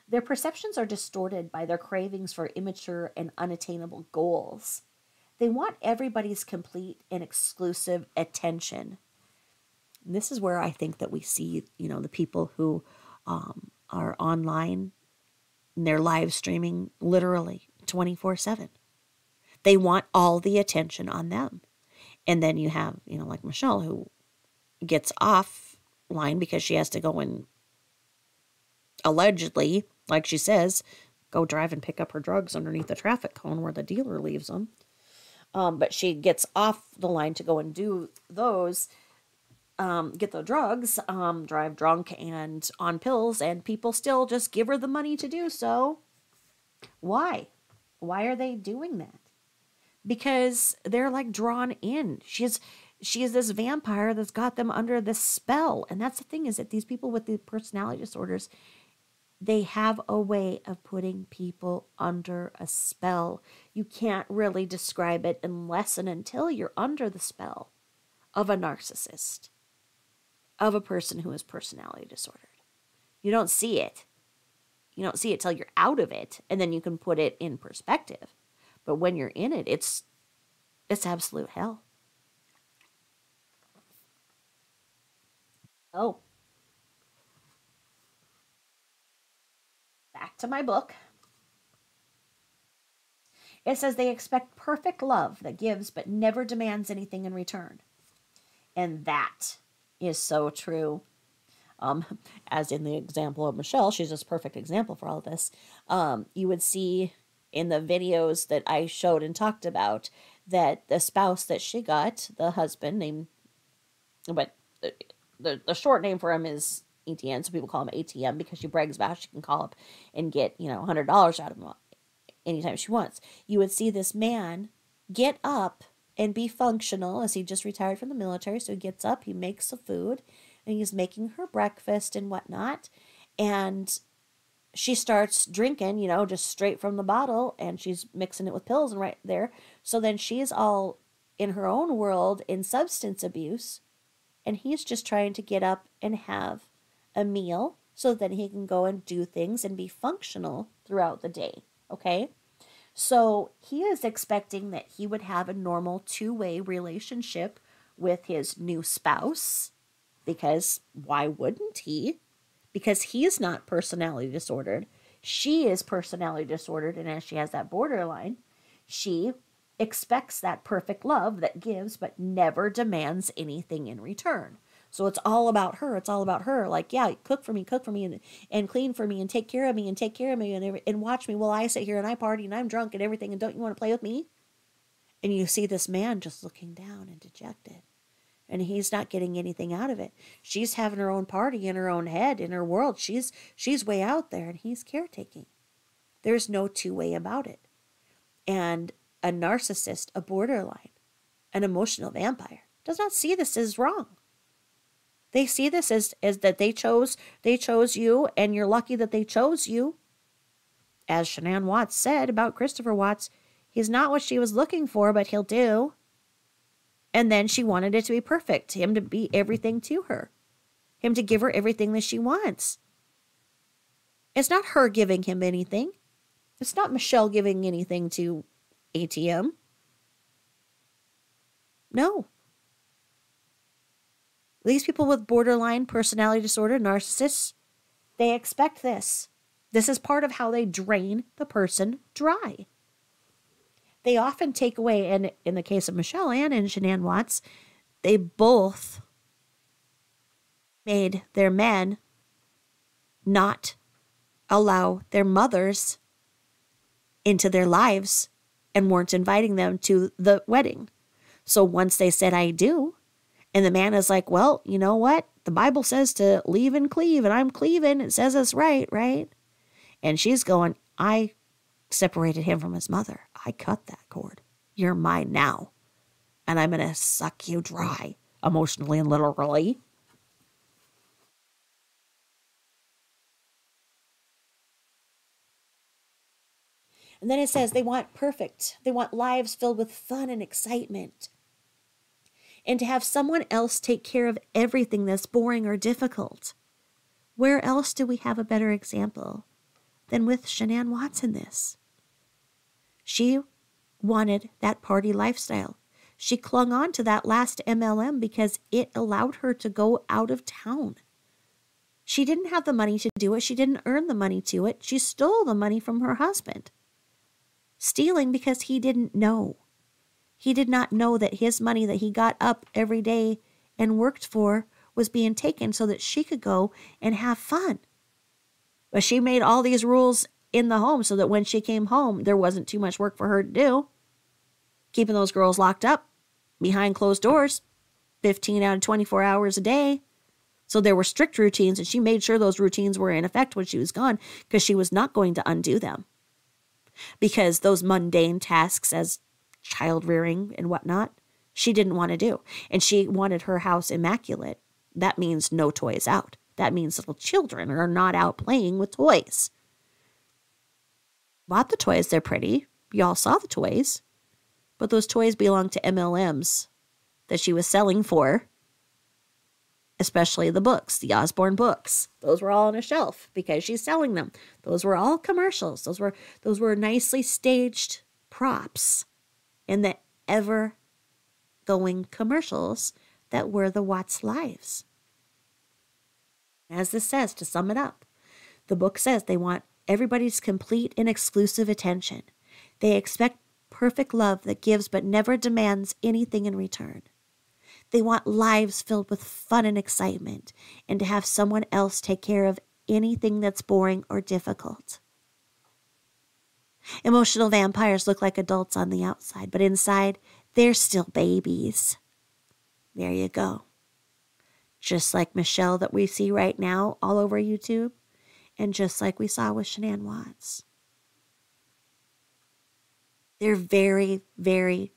Their perceptions are distorted by their cravings for immature and unattainable goals. They want everybody's complete and exclusive attention. And this is where I think that we see, the people who are online, and they're live streaming literally 24/7. They want all the attention on them. And then you have, like Michelle, who gets off line because she has to go and allegedly, like she says, go drive and pick up her drugs underneath the traffic cone where the dealer leaves them. But she gets off the line to go and do those, get the drugs, drive drunk and on pills, and people still just give her the money to do so. Why? Why are they doing that? Because they're like drawn in. She is this vampire that's got them under this spell. And that's the thing, is that these people with the personality disorders, they have a way of putting people under a spell. You can't really describe it unless and until you're under the spell of a narcissist, of a person who is personality disordered. You don't see it. You don't see it till you're out of it, and then you can put it in perspective. But when you're in it, it's absolute hell. Oh. Back to my book. It says they expect perfect love that gives but never demands anything in return. And that is so true. As in the example of Michelle, she's just a perfect example for all of this. You would see in the videos that I showed and talked about that the spouse that she got, the husband but the short name for him is ETN, so people call him ATM because she brags about how she can call up and get, $100 out of him anytime she wants. You would see this man get up and be functional, as he just retired from the military. So he gets up, he makes the food, and he's making her breakfast and whatnot. And she starts drinking, just straight from the bottle, and she's mixing it with pills and right there. So then she's all in her own world in substance abuse, and he's just trying to get up and have a meal so that he can go and do things and be functional throughout the day. Okay? So he is expecting that he would have a normal two-way relationship with his new spouse, because why wouldn't he? Because he's not personality disordered. She is personality disordered, and as she has that borderline, she expects that perfect love that gives but never demands anything in return. So it's all about her. It's all about her. Like, yeah, cook for me, and clean for me, and take care of me, and watch me while I sit here and I party and I'm drunk and everything, and don't you want to play with me? And you see this man just looking down and dejected. And he's not getting anything out of it. She's having her own party in her own head, in her world. She's way out there, and he's caretaking. There's no two-way about it. And a narcissist, a borderline, an emotional vampire does not see this as wrong. They see this as that they chose you, and you're lucky that they chose you. As Shanann Watts said about Christopher Watts, he's not what she was looking for, but he'll do. And then she wanted it to be perfect, him to be everything to her, him to give her everything that she wants. It's not her giving him anything. It's not Michelle giving anything to ATM. No. These people with borderline personality disorder, narcissists, they expect this. This is part of how they drain the person dry. They often take away, and in the case of Michelle and in Shanann Watts, they both made their men not allow their mothers into their lives and weren't inviting them to the wedding. So once they said, I do, and the man is like, well, you know what? The Bible says to leave and cleave, and I'm cleaving. It says it's right? And she's going, I separated him from his mother. I cut that cord. You're mine now. And I'm going to suck you dry, emotionally and literally. And then it says they want perfect. They want lives filled with fun and excitement. And to have someone else take care of everything that's boring or difficult. Where else do we have a better example than with Shanann Watts in this? She wanted that party lifestyle. She clung on to that last MLM because it allowed her to go out of town. She didn't have the money to do it. She didn't earn the money to it. She stole the money from her husband. Stealing because he didn't know. He did not know that his money that he got up every day and worked for was being taken so that she could go and have fun. But she made all these rules in the home so that when she came home, there wasn't too much work for her to do. Keeping those girls locked up behind closed doors, 15 out of 24 hours a day. So there were strict routines, and she made sure those routines were in effect when she was gone because she was not going to undo them. Because those mundane tasks as child rearing and whatnot, she didn't want to do. And she wanted her house immaculate. That means no toys out. That means little children are not out playing with toys. Bought the toys, they're pretty. Y'all saw the toys. But those toys belong to MLMs that she was selling for. Especially the books, the Osborne books. Those were all on a shelf because she's selling them. Those were all commercials. Those were nicely staged props in the ever-going commercials that were the Watts' lives. As this says, to sum it up, the book says they want everybody's complete and exclusive attention. They expect perfect love that gives but never demands anything in return. They want lives filled with fun and excitement, and to have someone else take care of anything that's boring or difficult. Emotional vampires look like adults on the outside, but inside, they're still babies. There you go. Just like Michelle that we see right now all over YouTube, and just like we saw with Shanann Watts. They're very, very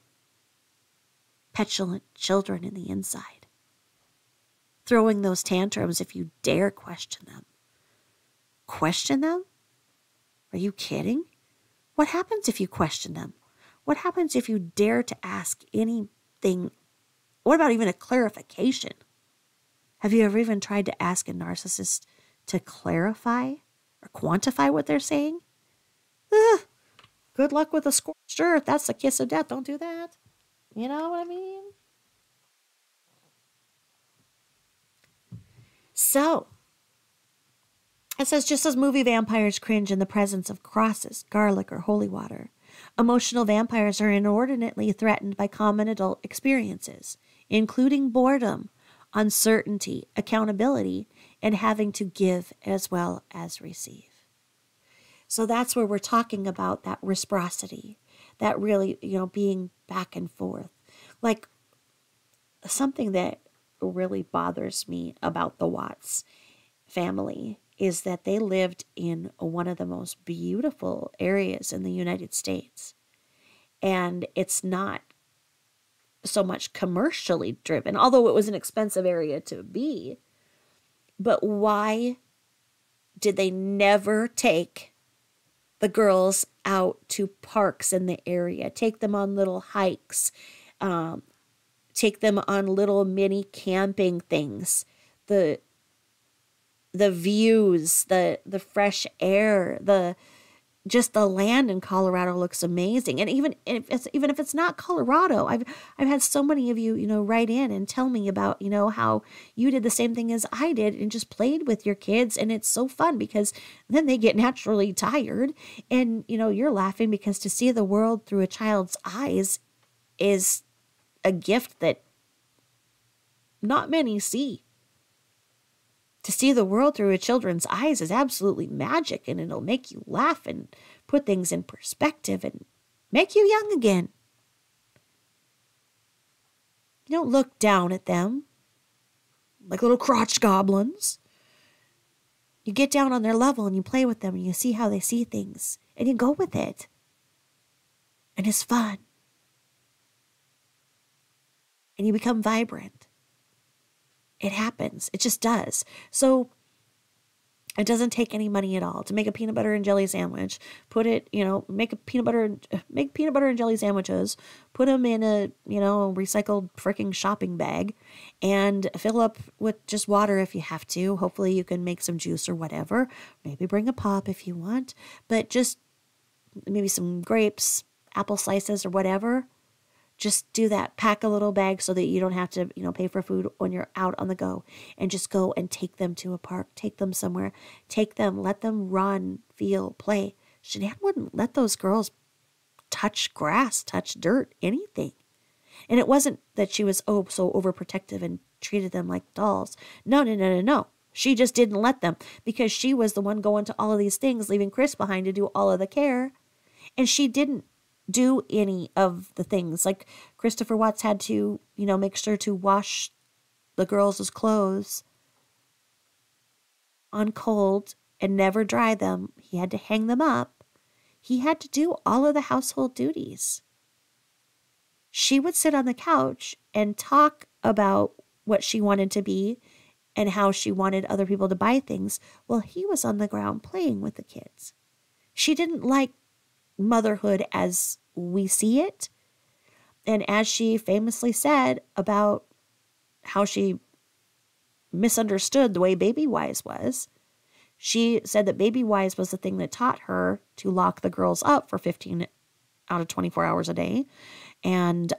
petulant children in the inside, throwing those tantrums if you dare question them. Question them? Are you kidding? What happens if you question them? What happens if you dare to ask anything? What about even a clarification? Have you ever even tried to ask a narcissist to clarify or quantify what they're saying? Good luck with a scorched earth. That's the kiss of death. Don't do that. You know what I mean? So, it says, just as movie vampires cringe in the presence of crosses, garlic, or holy water, emotional vampires are inordinately threatened by common adult experiences, including boredom, uncertainty, accountability, and having to give as well as receive. So that's where we're talking about that reciprocity, that really, being back and forth. Like, something that really bothers me about the Watts family is that they lived in one of the most beautiful areas in the United States. And it's not so much commercially driven, although it was an expensive area to be. But why did they never take the girls out to parks in the area, take them on little hikes, take them on little mini camping things, the views, the fresh air, just the land in Colorado looks amazing. And even if it's not Colorado, I've had so many of you, write in and tell me about, how you did the same thing as I did and just played with your kids. And it's so fun because then they get naturally tired and, you're laughing because to see the world through a child's eyes is a gift that not many see. To see the world through a children's eyes is absolutely magic, and it'll make you laugh and put things in perspective and make you young again. You don't look down at them like little crotch goblins. You get down on their level and you play with them and you see how they see things and you go with it. And it's fun. And you become vibrant. It happens. It just does. So it doesn't take any money at all to make a peanut butter and jelly sandwich. Put it, make peanut butter and jelly sandwiches. Put them in a, recycled freaking shopping bag and fill up with just water if you have to. Hopefully you can make some juice or whatever. Maybe bring a pop if you want, but just maybe some grapes, apple slices or whatever. Just do that. Pack a little bag so that you don't have to, pay for food when you're out on the go. And just go and take them to a park. Take them somewhere. Take them. Let them run, feel, play. Shanann wouldn't let those girls touch grass, touch dirt, anything. And it wasn't that she was, oh, so overprotective and treated them like dolls. No, no, no, no, no. She just didn't let them because she was the one going to all of these things, leaving Chris behind to do all of the care. And she didn't do any of the things. Like Christopher Watts had to, make sure to wash the girls' clothes on cold and never dry them. He had to hang them up. He had to do all of the household duties. She would sit on the couch and talk about what she wanted to be and how she wanted other people to buy things while he was on the ground playing with the kids. She didn't like motherhood as we see it. And as she famously said about how she misunderstood the way Baby Wise was, she said that Baby Wise was the thing that taught her to lock the girls up for 15 out of 24 hours a day and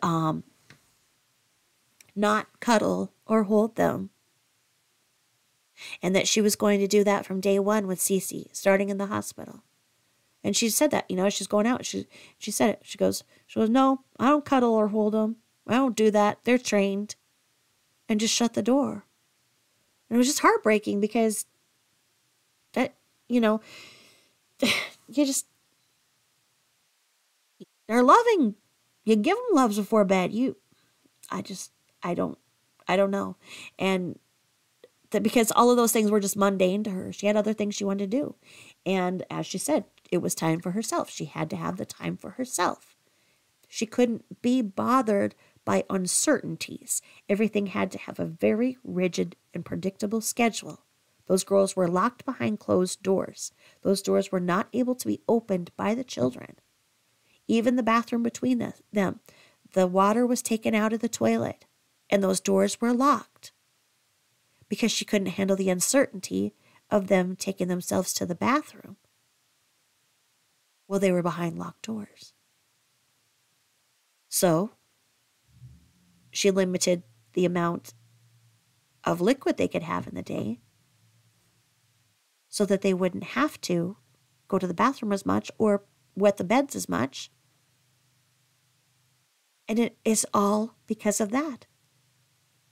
not cuddle or hold them. And that she was going to do that from day one with Cece, starting in the hospital. And she said that, she's going out. She said it. She goes, no, I don't cuddle or hold them. I don't do that. They're trained. And just shut the door. And it was just heartbreaking because that, you just, they're loving. You give them loves before bed. I don't know. And that because all of those things were just mundane to her. She had other things she wanted to do. And as she said, it was time for herself. She had to have the time for herself. She couldn't be bothered by uncertainties. Everything had to have a very rigid and predictable schedule. Those girls were locked behind closed doors. Those doors were not able to be opened by the children. Even the bathroom between them, the water was taken out of the toilet, and those doors were locked because she couldn't handle the uncertainty of them taking themselves to the bathroom while they were behind locked doors. So she limited the amount of liquid they could have in the day so that they wouldn't have to go to the bathroom as much or wet the beds as much. And it is all because of that.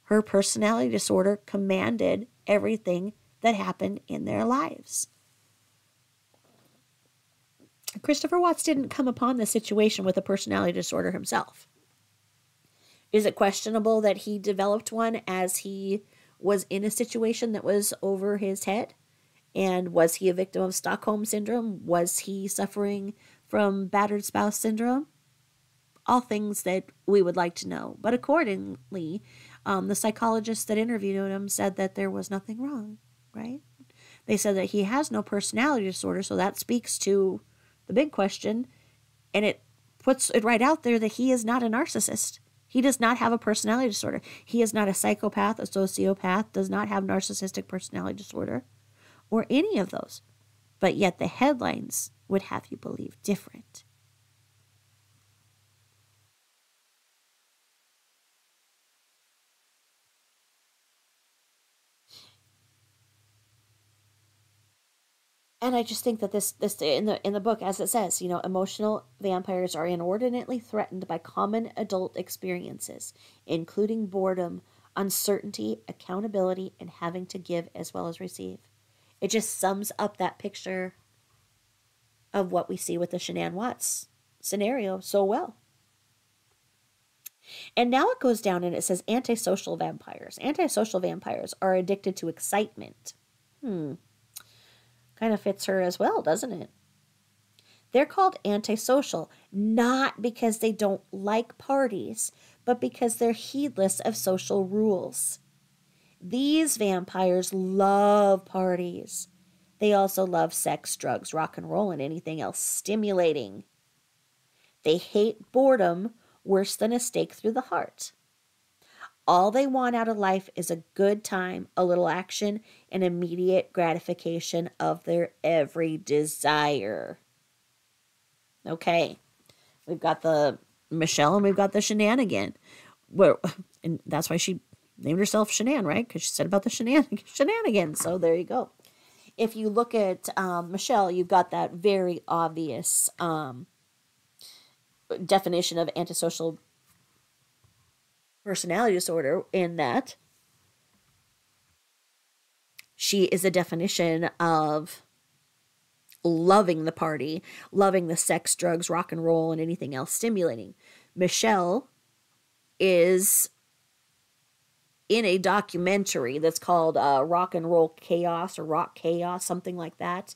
Her personality disorder commanded everything that happened in their lives. Christopher Watts didn't come upon this situation with a personality disorder himself. Is it questionable that he developed one as he was in a situation that was over his head? And was he a victim of Stockholm Syndrome? Was he suffering from battered spouse syndrome? All things that we would like to know. But accordingly, the psychologists that interviewed him said that there was nothing wrong, right? They said that he has no personality disorder, so that speaks to the big question, and it puts it right out there that he is not a narcissist. He does not have a personality disorder. He is not a psychopath, a sociopath, does not have narcissistic personality disorder, or any of those. But yet the headlines would have you believe different. And I just think that this in the book, as it says, emotional vampires are inordinately threatened by common adult experiences, including boredom, uncertainty, accountability, and having to give as well as receive. It just sums up that picture of what we see with the Shanann Watts scenario so well. And now it goes down and it says antisocial vampires. Antisocial vampires are addicted to excitement. Kind of fits her as well, doesn't it? They're called antisocial, not because they don't like parties, but because they're heedless of social rules. These vampires love parties. They also love sex, drugs, rock and roll, and anything else stimulating. They hate boredom worse than a stake through the heart. All they want out of life is a good time, a little action, and immediate gratification of their every desire. Okay, we've got the Michelle and we've got the Shenanigan. And that's why she named herself Shanann, right? Because she said about the shenanigans. So there you go. If you look at Michelle, you've got that very obvious definition of antisocial personality disorder, in that she is a definition of loving the party, loving the sex, drugs, rock and roll, and anything else stimulating. Michelle is in a documentary that's called Rock and Roll Chaos or Rock Chaos, something like that.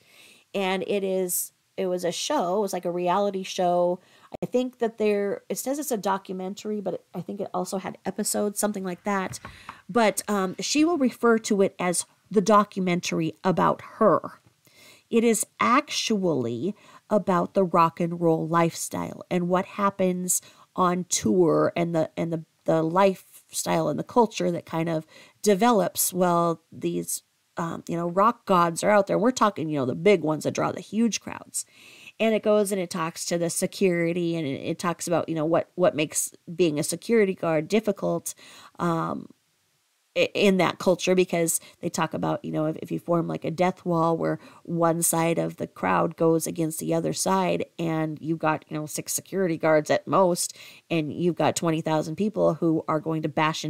And it was a show, it was like a reality show. I think that it says it's a documentary, but I think it also had episodes, something like that. But she will refer to it as the documentary about her. It is actually about the rock and roll lifestyle and what happens on tour, and the lifestyle and the culture that kind of develops while these rock gods are out there. We're talking, the big ones that draw the huge crowds. And it goes and it talks to the security, and it talks about, what makes being a security guard difficult in that culture, because they talk about, if you form like a death wall where one side of the crowd goes against the other side, and you've got, 6 security guards at most, and you've got 20,000 people who are going to bash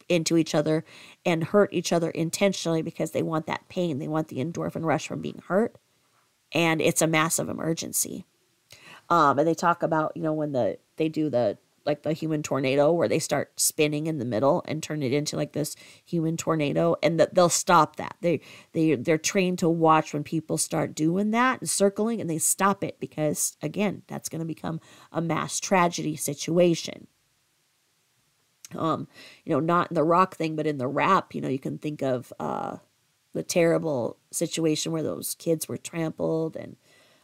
into each other and hurt each other intentionally because they want that pain. They want the endorphin rush from being hurt. And it's a massive emergency. And they talk about, when they do the human tornado, where they start spinning in the middle and turn it into like this human tornado, and that they'll stop that. They're trained to watch when people start doing that and circling, and they stop it because, again, that's going to become a mass tragedy situation. Not in the rock thing, but in the rap, you can think of the terrible situation where those kids were trampled and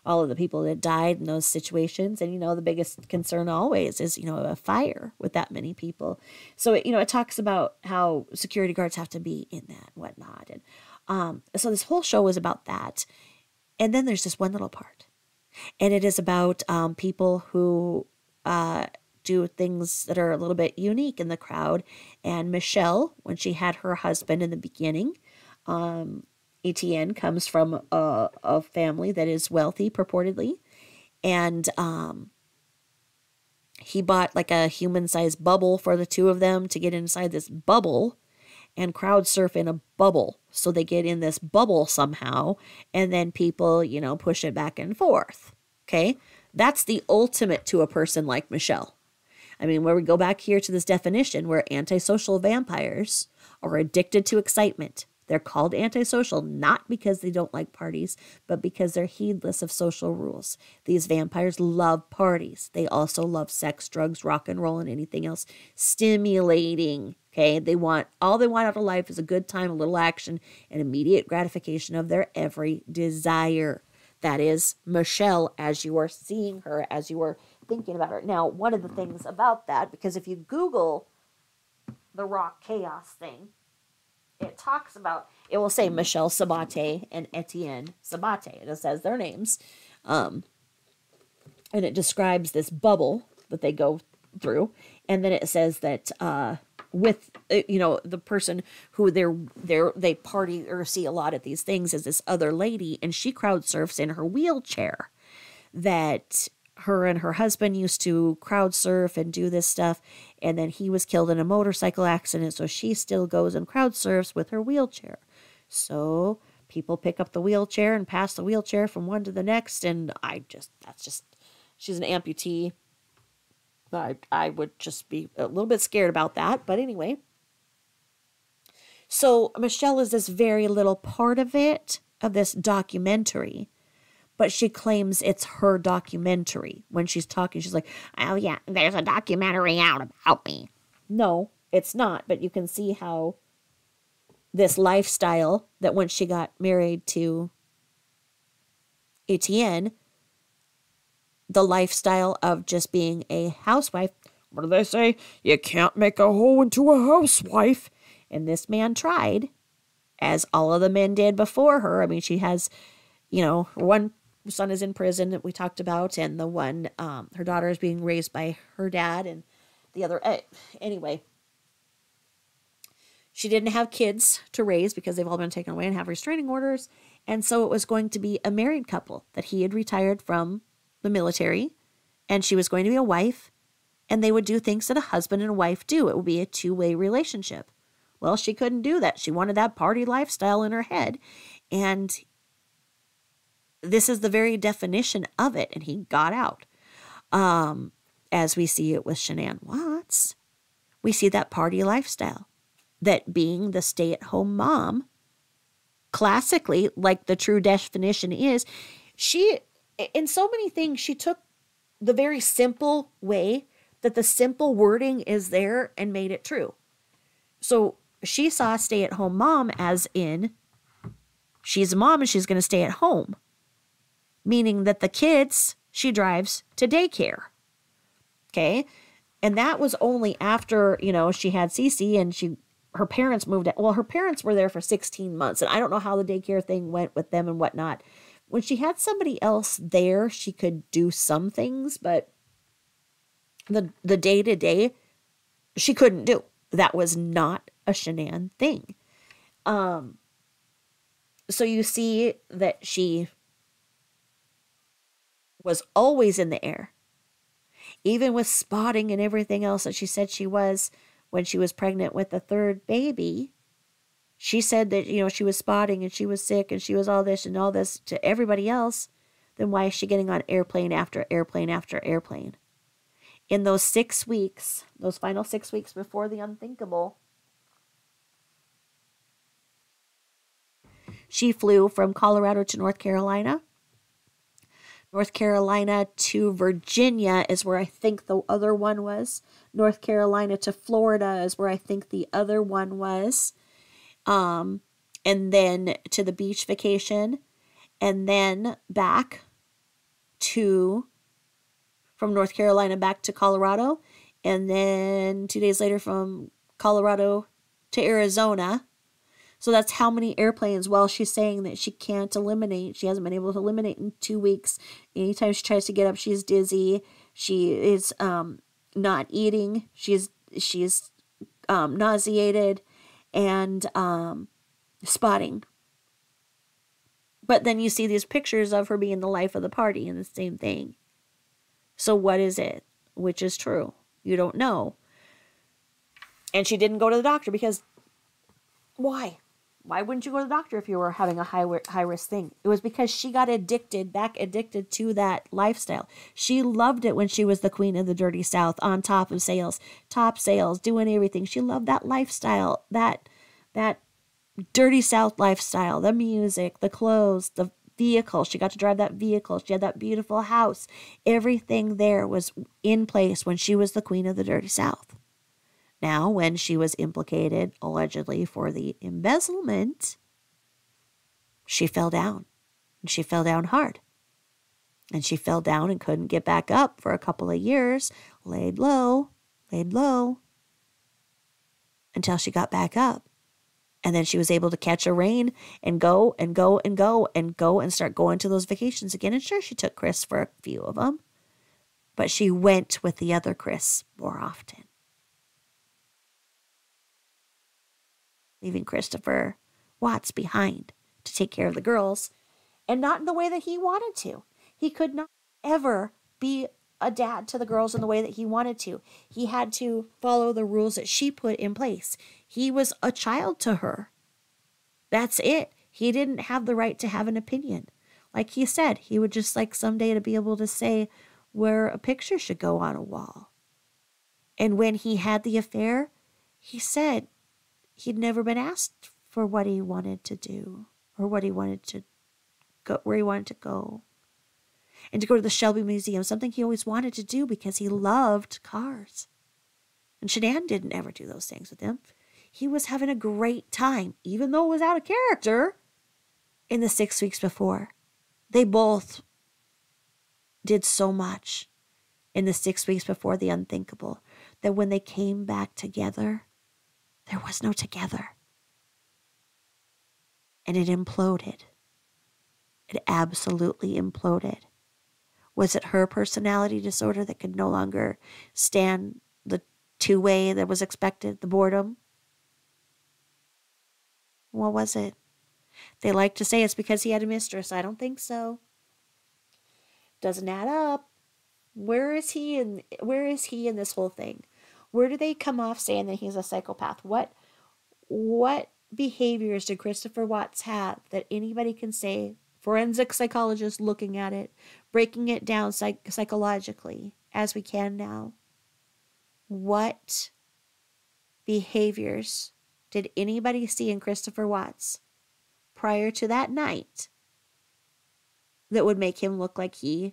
all of the people that died in those situations. And, the biggest concern always is, a fire with that many people. So, it talks about how security guards have to be in that and whatnot. And so this whole show was about that. And then there's this one little part. And it is about people who do things that are a little bit unique in the crowd. And Michelle, when she had her husband in the beginning, Etienne comes from a family that is wealthy, purportedly, and he bought like a human-sized bubble for the two of them to get inside this bubble and crowd surf in a bubble. So they get in this bubble somehow, and then people, push it back and forth. Okay? That's the ultimate to a person like Michelle. I mean, where we go back here to this definition, where antisocial vampires are addicted to excitement. They're called antisocial not because they don't like parties, but because they're heedless of social rules. These vampires love parties. They also love sex, drugs, rock and roll, and anything else stimulating. Okay, all they want out of life is a good time, a little action, and immediate gratification of their every desire. That is Michelle, as you are seeing her, as you are thinking about her. Now, one of the things about that, because if you Google the rock chaos thing, it will say Michelle Sabate and Etienne Sabate. It says their names. And it describes this bubble that they go through. And then it says that with, the person who they party or see a lot at these things is this other lady, and she crowd surfs in her wheelchair. That her and her husband used to crowd surf and do this stuff, and then he was killed in a motorcycle accident, so she still goes and crowd surfs with her wheelchair. So people pick up the wheelchair and pass the wheelchair from one to the next, and she's an amputee. I would just be a little bit scared about that, but anyway. So Michelle is this very little part of this documentary. But she claims it's her documentary. When she's talking, she's like, oh yeah, there's a documentary out about me. No, it's not. But you can see how this lifestyle that when she got married to Etienne, the lifestyle of just being a housewife. What do they say? You can't make a hoe into a housewife. And this man tried, as all of the men did before her. I mean, she has, one son is in prison that we talked about, and the one, her daughter is being raised by her dad, and the other, anyway, she didn't have kids to raise because they've all been taken away and have restraining orders, and so it was going to be a married couple that he had retired from the military, and she was going to be a wife, and they would do things that a husband and wife do. It would be a two-way relationship. Well, she couldn't do that. She wanted that party lifestyle in her head. And this is the very definition of it. And he got out. As we see it with Shanann Watts, we see that party lifestyle. That being the stay-at-home mom, classically, like the true definition is, she, in so many things, she took the very simple way that the simple wording is there and made it true. So she saw stay-at-home mom as in, she's a mom and she's going to stay at home. Meaning that the kids, she drives to daycare. Okay? And that was only after, she had Cece and her parents moved out. Well, her parents were there for 16 months. And I don't know how the daycare thing went with them and whatnot. When she had somebody else there, she could do some things, but the day-to-day, she couldn't do. That was not a Shanann thing. So you see that she was always in the air. Even with spotting and everything else that she said she was when she was pregnant with the third baby, she said that, she was spotting and she was sick and she was all this and all this to everybody else. Then why is she getting on airplane after airplane after airplane? In those 6 weeks, those final 6 weeks before the unthinkable, she flew from Colorado to North Carolina. North Carolina to Virginia is where I think the other one was. North Carolina to Florida is where I think the other one was. And then to the beach vacation. And then back from North Carolina back to Colorado. And then 2 days later from Colorado to Arizona. So that's how many airplanes, while she's saying that she can't eliminate, she hasn't been able to eliminate in 2 weeks. Anytime she tries to get up, she's dizzy. She is not eating. She's nauseated and spotting. But then you see these pictures of her being the life of the party and the same thing. So what is it? Which is true? You don't know. And she didn't go to the doctor because why? Why wouldn't you go to the doctor if you were having a high risk thing? It was because she got addicted to that lifestyle. She loved it when she was the queen of the dirty South, on top sales, doing everything. She loved that lifestyle, that dirty South lifestyle, the music, the clothes, the vehicle. She got to drive that vehicle. She had that beautiful house. Everything there was in place when she was the queen of the dirty South. Now, when she was implicated, allegedly, for the embezzlement, she fell down. And she fell down hard. And she fell down and couldn't get back up for a couple of years. Laid low, until she got back up. And then she was able to catch a rein and go and start going to those vacations again. And sure, she took Chris for a few of them. But she went with the other Chris more often. Leaving Christopher Watts behind to take care of the girls, and not in the way that he wanted to. He could not ever be a dad to the girls in the way that he wanted to. He had to follow the rules that she put in place. He was a child to her. That's it. He didn't have the right to have an opinion. Like he said, he would just like someday to be able to say where a picture should go on a wall. And when he had the affair, he said he'd never been asked for what he wanted to do or what he wanted to go, where he wanted to go. And to go to the Shelby Museum, something he always wanted to do because he loved cars. And Shanann didn't ever do those things with him. He was having a great time, even though it was out of character, in the 6 weeks before. They both did so much in the 6 weeks before the unthinkable that when they came back together, there was no together. And it imploded. It absolutely imploded. Was it her personality disorder that could no longer stand the two-way that was expected, the boredom? What was it? They like to say it's because he had a mistress. I don't think so. Doesn't add up. Where is he in this whole thing? Where do they come off saying that he's a psychopath? What behaviors did Christopher Watts have that anybody can say, forensic psychologist looking at it, breaking it down psychologically as we can now? What behaviors did anybody see in Christopher Watts prior to that night that would make him look like he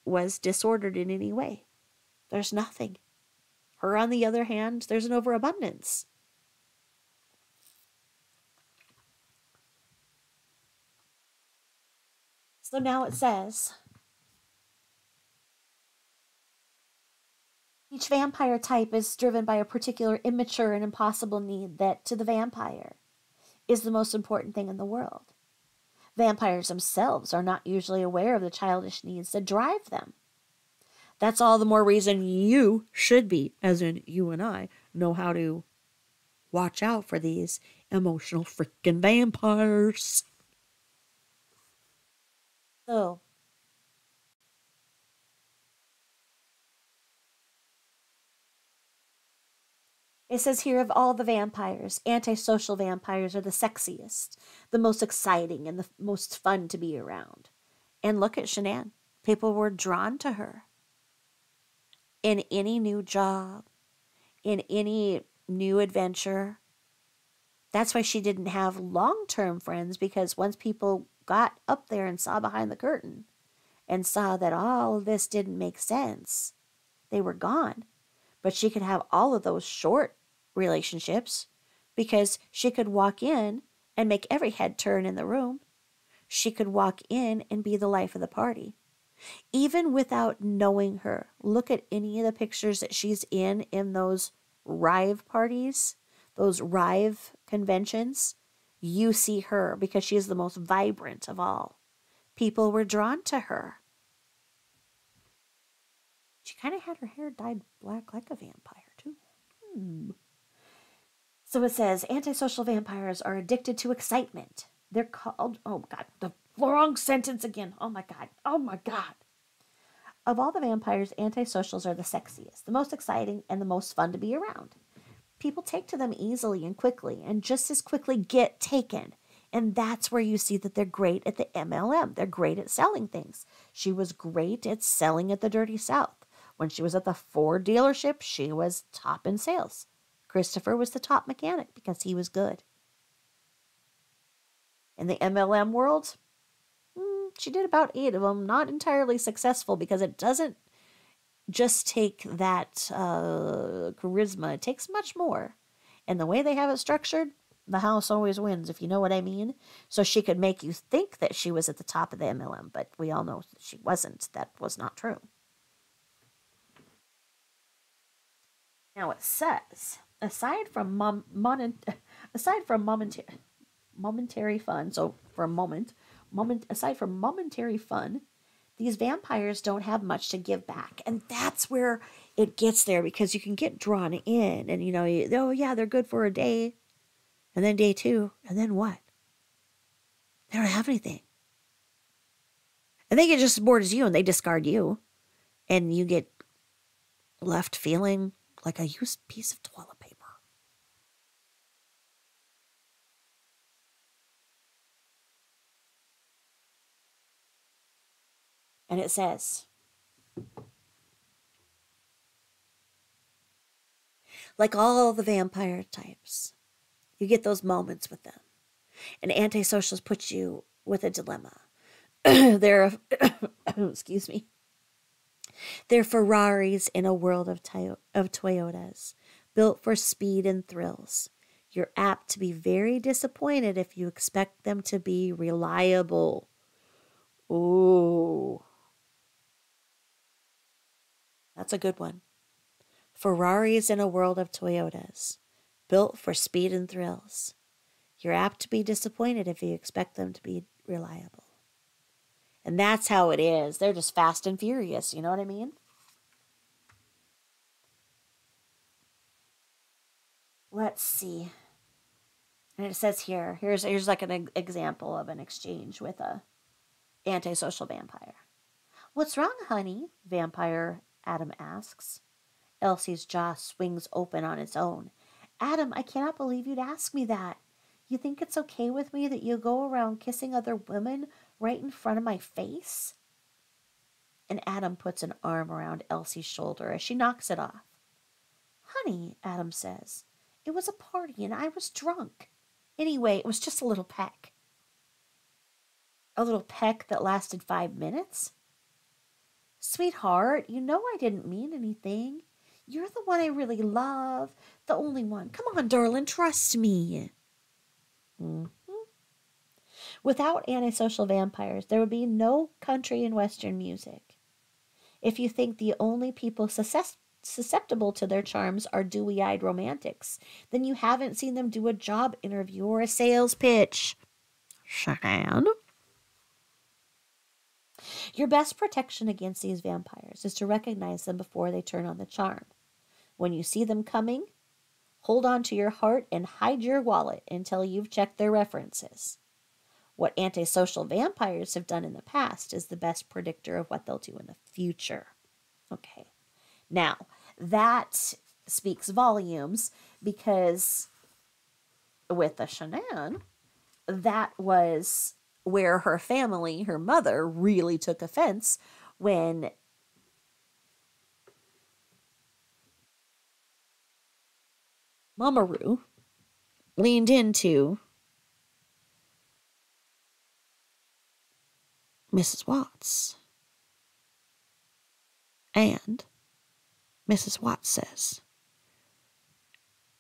was disordered in any way? There's nothing. Her, on the other hand, there's an overabundance. So now it says, each vampire type is driven by a particular immature and impossible need that, to the vampire, is the most important thing in the world. Vampires themselves are not usually aware of the childish needs that drive them. That's all the more reason you should be, as in you and I, know how to watch out for these emotional freaking vampires. So, it says here, of all the vampires, antisocial vampires are the sexiest, the most exciting, and the most fun to be around. And look at Shanann. People were drawn to her. In any new job, in any new adventure. That's why she didn't have long-term friends, because once people got up there and saw behind the curtain and saw that all of this didn't make sense, they were gone. But she could have all of those short relationships because she could walk in and make every head turn in the room. She could walk in and be the life of the party. Even without knowing her, look at any of the pictures that she's in those Rive parties, those Rive conventions. You see her because she is the most vibrant of all. People were drawn to her. She kind of had her hair dyed black like a vampire, too. So it says, antisocial vampires are addicted to excitement. They're called, oh God, the wrong sentence again. Oh my God. Oh my God. Of all the vampires, antisocials are the sexiest, the most exciting, and the most fun to be around. People take to them easily and quickly, and just as quickly get taken. And that's where you see that they're great at the MLM. They're great at selling things. She was great at selling at the Dirty South. When she was at the Ford dealership, she was top in sales. Christopher was the top mechanic because he was good. In the MLM world, she did about 8 of them. Not entirely successful because it doesn't just take that charisma. It takes much more. And the way they have it structured, the house always wins, if you know what I mean. So she could make you think that she was at the top of the MLM, but we all know she wasn't. That was not true. Now it says, aside from momentary fun, so for a aside from momentary fun, these vampires don't have much to give back. And that's where it gets there, because you can get drawn in and, oh yeah, they're good for a day. And then day 2. And then what? They don't have anything. And they get just as bored as you and they discard you. And you get left feeling like a used piece of toilet paper. And it says, like all the vampire types, you get those moments with them. And antisocials put you with a dilemma. They're, excuse me, they're Ferraris in a world of Toyotas, built for speed and thrills. You're apt to be very disappointed if you expect them to be reliable. Ooh. That's a good one. Ferraris in a world of Toyotas, built for speed and thrills. You're apt to be disappointed if you expect them to be reliable. And that's how it is. They're just fast and furious. You know what I mean? Let's see. And it says here's like an example of an exchange with a antisocial vampire. What's wrong, honey? Vampire Adam asks. Elsie's jaw swings open on its own. Adam, I cannot believe you'd ask me that. You think it's okay with me that you go around kissing other women right in front of my face? And Adam puts an arm around Elsie's shoulder as she knocks it off. Honey, Adam says, it was a party and I was drunk. Anyway, it was just a little peck. A little peck that lasted 5 minutes? Sweetheart, you know I didn't mean anything. You're the one I really love. The only one. Come on, darling, trust me. Mm-hmm. Without antisocial vampires, there would be no country and Western music. If you think the only people susceptible to their charms are dewy-eyed romantics, then you haven't seen them do a job interview or a sales pitch. Shan? Your best protection against these vampires is to recognize them before they turn on the charm. When you see them coming, hold on to your heart and hide your wallet until you've checked their references. What antisocial vampires have done in the past is the best predictor of what they'll do in the future. Okay. Now, that speaks volumes because with the Shanann, that was where her family, her mother, really took offense when Mama Roo leaned into Mrs. Watts. And Mrs. Watts says,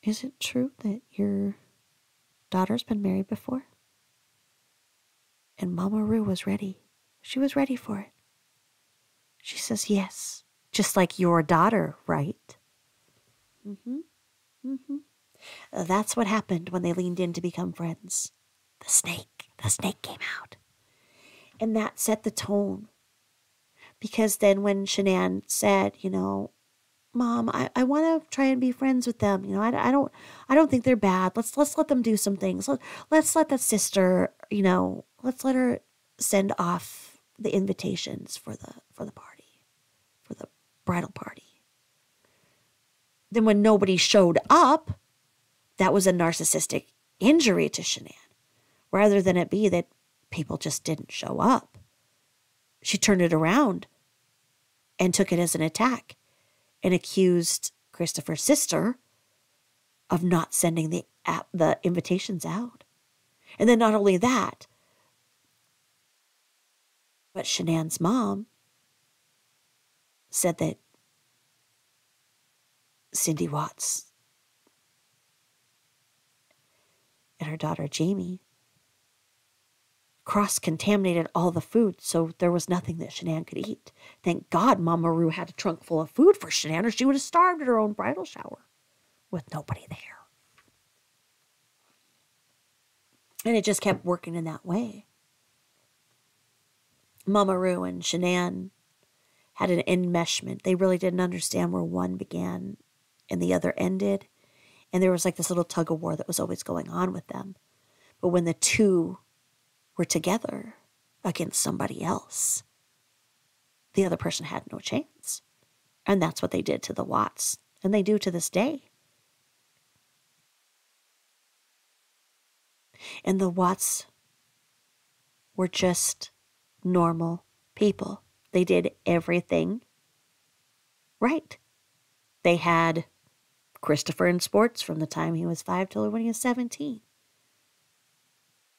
is it true that your daughter's been married before? And Mama Roo was ready. She was ready for it. She says, yes, just like your daughter, right? Mm-hmm. Mm-hmm. That's what happened when they leaned in to become friends. The snake came out. And that set the tone. Because then when Shanann said, Mom, I want to try and be friends with them. I don't think they're bad. Let's let them do some things. Let's let that sister, let's let her send off the invitations for the party, for the bridal party. Then when nobody showed up, that was a narcissistic injury to Shanann, rather than it be that people just didn't show up. She turned it around and took it as an attack and accused Christopher's sister of not sending the invitations out. And then not only that, but Shanann's mom said that Cindy Watts and her daughter Jamie cross-contaminated all the food, so there was nothing that Shanann could eat. Thank God Mama Roo had a trunk full of food for Shanann, or she would have starved at her own bridal shower with nobody there. And it just kept working in that way. Mama Roo and Shanann had an enmeshment. They really didn't understand where one began and the other ended. And there was like this little tug of war that was always going on with them. But when the two were together against somebody else, the other person had no chance. And that's what they did to the Watts. And they do to this day. And the Watts were just normal people. They did everything right. They had Christopher in sports from the time he was 5 till when he was 17.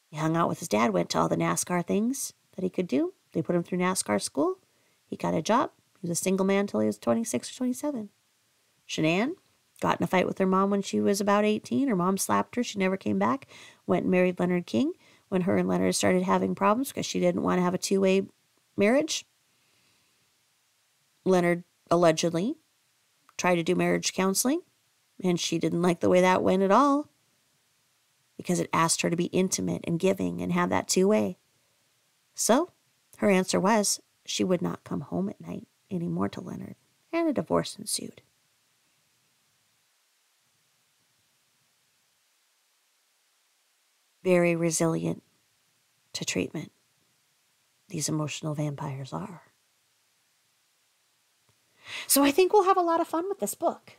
He hung out with his dad, went to all the NASCAR things that he could do. They put him through NASCAR school. He got a job. He was a single man till he was 26 or 27. Shanann got in a fight with her mom when she was about 18. Her mom slapped her. She never came back. Went and married Leonard King when her and Leonard started having problems because she didn't want to have a two-way marriage. Leonard allegedly tried to do marriage counseling, and she didn't like the way that went at all because it asked her to be intimate and giving and have that two-way. So her answer was she would not come home at night anymore to Leonard, and a divorce ensued. Very resilient to treatment. These emotional vampires are. So I think we'll have a lot of fun with this book.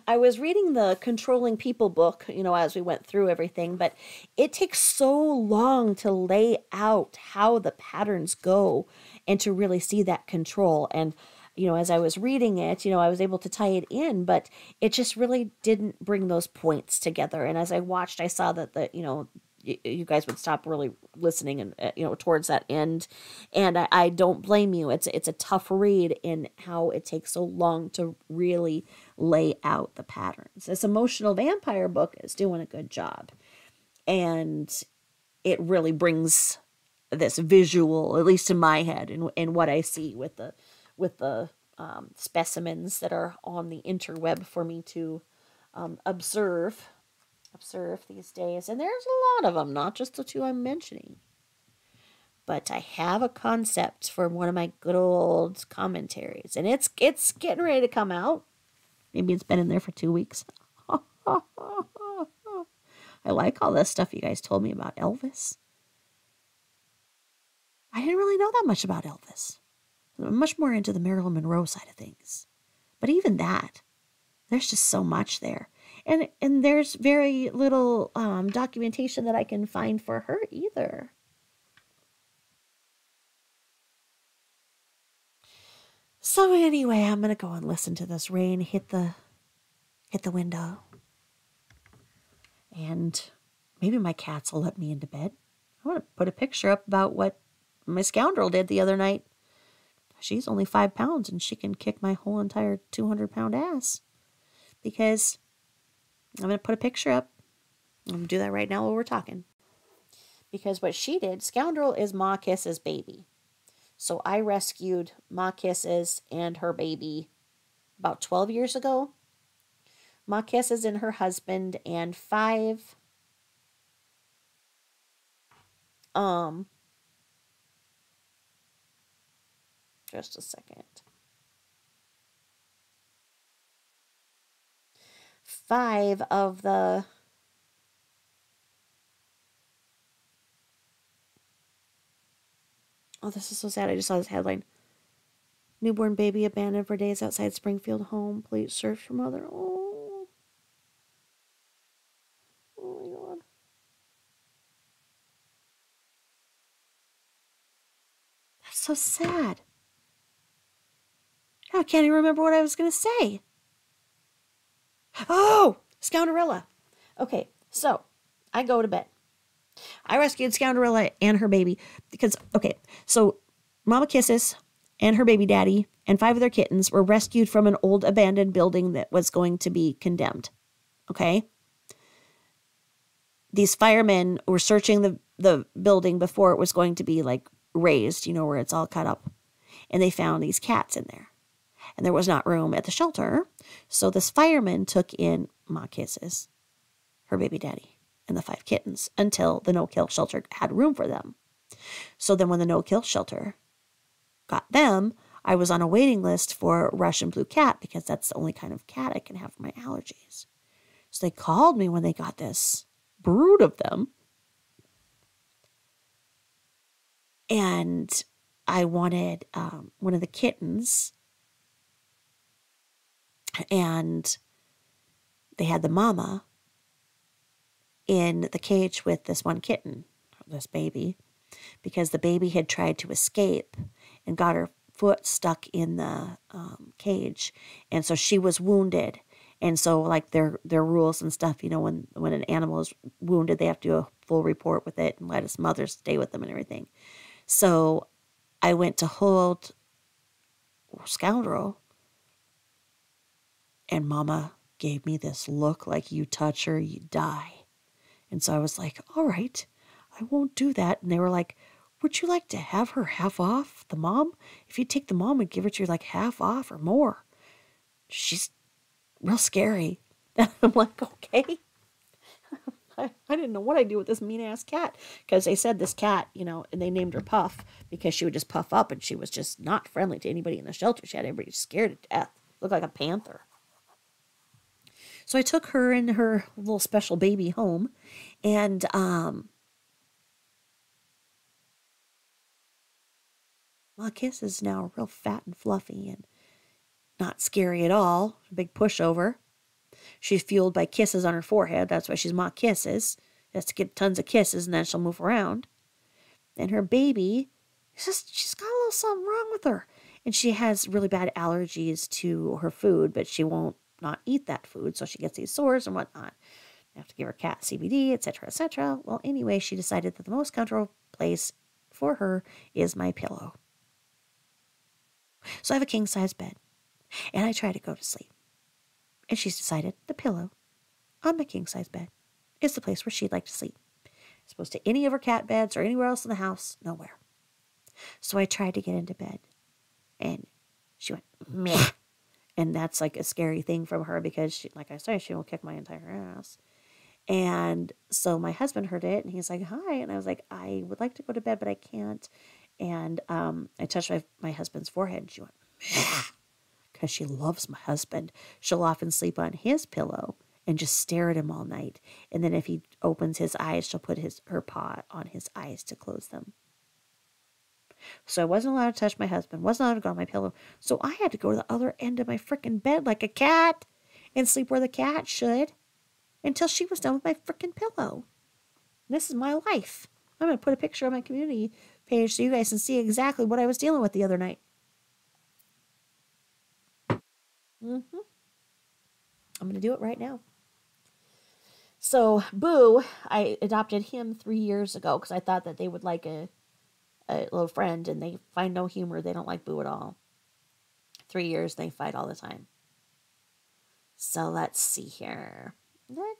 I was reading the Controlling People book, as we went through everything, but it takes so long to lay out how the patterns go and to really see that control. And, as I was reading it, I was able to tie it in, but it just really didn't bring those points together. And as I watched, I saw that you guys would stop really listening and towards that end, and I don't blame you. It's a tough read in how it takes so long to really lay out the patterns. This Emotional Vampire book is doing a good job, and it really brings this visual, at least in my head, and what I see with the specimens that are on the interweb for me to observe these days. And there's a lot of them, not just the two I'm mentioning. But I have a concept for one of my good old commentaries, and it's getting ready to come out. Maybe it's been in there for 2 weeks. I like all this stuff you guys told me about Elvis. I didn't really know that much about Elvis. I'm much more into the Marilyn Monroe side of things. But even that, there's just so much there. And there's very little documentation that I can find for her either. So anyway, I'm going to go and listen to this rain hit the window. And maybe my cats will let me into bed. I want to put a picture up about what my scoundrel did the other night. She's only 5 pounds and she can kick my whole entire 200-pound ass. Because I'm going to put a picture up. I'm going to do that right now while we're talking. Because what she did, Scoundrel is Ma Kiss's baby. So I rescued Ma Kisses and her baby about 12 years ago. Ma Kisses and her husband and 5 just a second. 5 of the oh, this is so sad. I just saw this headline. Newborn baby abandoned for days outside Springfield home. Police search for mother. Oh. Oh my God. That's so sad. I can't even remember what I was going to say. Oh, Scoundrella. Okay, so I go to bed. I rescued Scoundrella and her baby because, okay, so Mama Kisses and her baby daddy and 5 of their kittens were rescued from an old abandoned building that was going to be condemned. Okay? These firemen were searching the building before it was going to be like raised, where it's all cut up. And they found these cats in there. And there was not room at the shelter. So this fireman took in Ma Kisses, her baby daddy, and the 5 kittens until the no-kill shelter had room for them. So then when the no-kill shelter got them, I was on a waiting list for Russian blue cat because that's the only kind of cat I can have for my allergies. So they called me when they got this brood of them. And I wanted one of the kittens. And they had the mama in the cage with this one kitten, this baby, because the baby had tried to escape and got her foot stuck in the cage. And so she was wounded. And so like their rules and stuff, when an animal is wounded, they have to do a full report with it and let its mother stay with them and everything. So I went to hold Scoundrel, and Mama gave me this look like, you touch her, you die. And so I was like, all right, I won't do that. And they were like, would you like to have her half off, the mom? If you take the mom and give her to her like half off or more. She's real scary. I'm like, okay. I didn't know what I'd do with this mean-ass cat. Because they said this cat, and they named her Puff because she would just puff up and she was just not friendly to anybody in the shelter. She had everybody scared to death. Looked like a panther. So I took her and her little special baby home, and Ma Kiss is now real fat and fluffy, and Not scary at all. A big pushover. She's fueled by kisses on her forehead. That's why she's mock kisses. She has to get tons of kisses and then she'll move around. And her baby, she's got a little something wrong with her. And she has really bad allergies to her food, but she won't not eat that food. So she gets these sores and whatnot. I have to give her cat CBD, etc., etc. Well, anyway, she decided that the most comfortable place for her is my pillow. So I have a king-size bed, and I try to go to sleep. And she's decided the pillow on my king-size bed is the place where she'd like to sleep. As opposed to any of her cat beds or anywhere else in the house, nowhere. So I tried to get into bed, and she went, meh. And that's like a scary thing from her because, she, like I say, she will kick my entire ass. And so my husband heard it, and he's like, hi. And I was like, I would like to go to bed, but I can't. And I touched my husband's forehead, and she went, meh. Because she loves my husband. She'll often sleep on his pillow and just stare at him all night. And then if he opens his eyes, she'll put her paw on his eyes to close them. So I wasn't allowed to touch my husband, wasn't allowed to go on my pillow. So I had to go to the other end of my freaking bed like a cat and sleep where the cat should until she was done with my freaking pillow. This is my life. I'm going to put a picture on my community page so you guys can see exactly what I was dealing with the other night. I'm going to do it right now. So, Boo, I adopted him 3 years ago because I thought that they would like a little friend, and they find no humor. They don't like Boo at all. 3 years, they fight all the time. So, let's see here. I'm going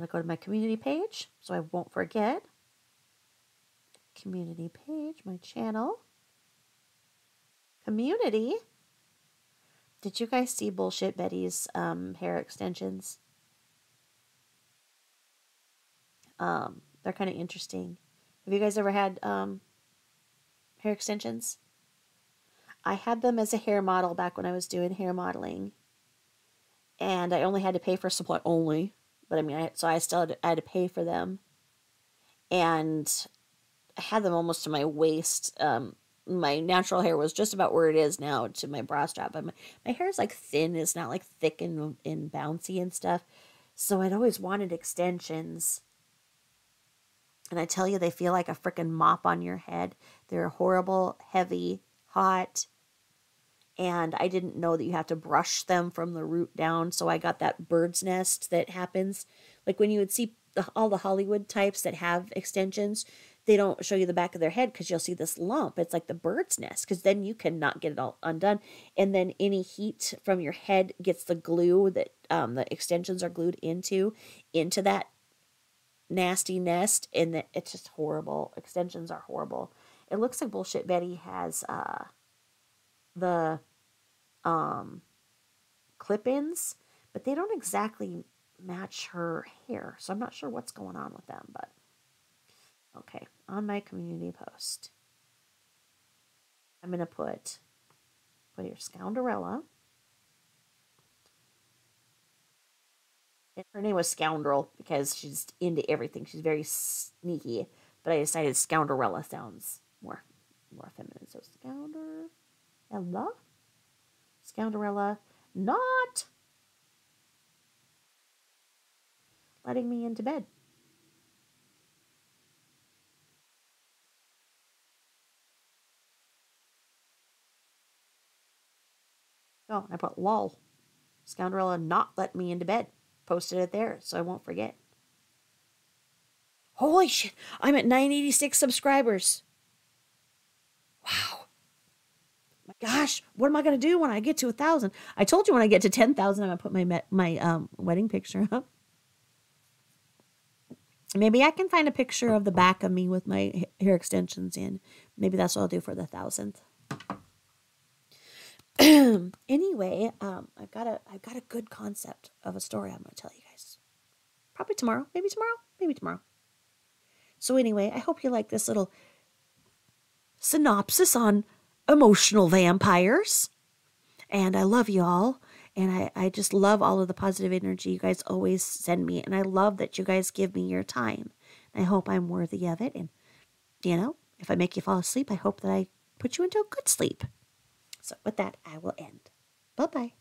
to go to my community page so I won't forget. Community page, my channel. Community. Did you guys see Bullshit Betty's hair extensions? They're kind of interesting. Have you guys ever had hair extensions? I had them as a hair model back when I was doing hair modeling. And I only had to pay for supply only. But I mean, I still had to pay for them. And I had them almost to my waist. My natural hair was just about where it is now to my bra strap. But my hair is like thin. It's not like thick and bouncy and stuff. So I'd always wanted extensions. And I tell you, they feel like a freaking mop on your head. They're horrible, heavy, hot. And I didn't know that you have to brush them from the root down. So I got that bird's nest that happens. Like when you would see all the Hollywood types that have extensions, they don't show you the back of their head because you'll see this lump. It's like the bird's nest because then you cannot get it all undone. And then any heat from your head gets the glue that the extensions are glued into that nasty nest, and it's just horrible. Extensions are horrible. It looks like Bullshit Betty has the clip-ins, but they don't exactly match her hair, so I'm not sure what's going on with them. But okay, on my community post, I'm gonna put here Scoundrella. Her name was Scoundrel because she's into everything. She's very sneaky. But I decided Scoundrella sounds more feminine. So Scoundrella. Scoundrella not letting me into bed. Oh, I put lol. Scoundrella not let me into bed. Posted it there so I won't forget. Holy shit, I'm at 986 subscribers. Wow. My gosh, what am I going to do when I get to 1,000? I told you when I get to 10,000 I'm going to put my wedding picture up. Maybe I can find a picture of the back of me with my hair extensions in. Maybe that's what I'll do for the 1,000th. Anyway, I've got a good concept of a story I'm going to tell you guys. Probably tomorrow. Maybe tomorrow. So anyway, I hope you like this little synopsis on emotional vampires. And I love you all. And I just love all of the positive energy you guys always send me. And I love that you guys give me your time. I hope I'm worthy of it. And, if I make you fall asleep, I hope that I put you into a good sleep. So with that, I will end. Bye-bye.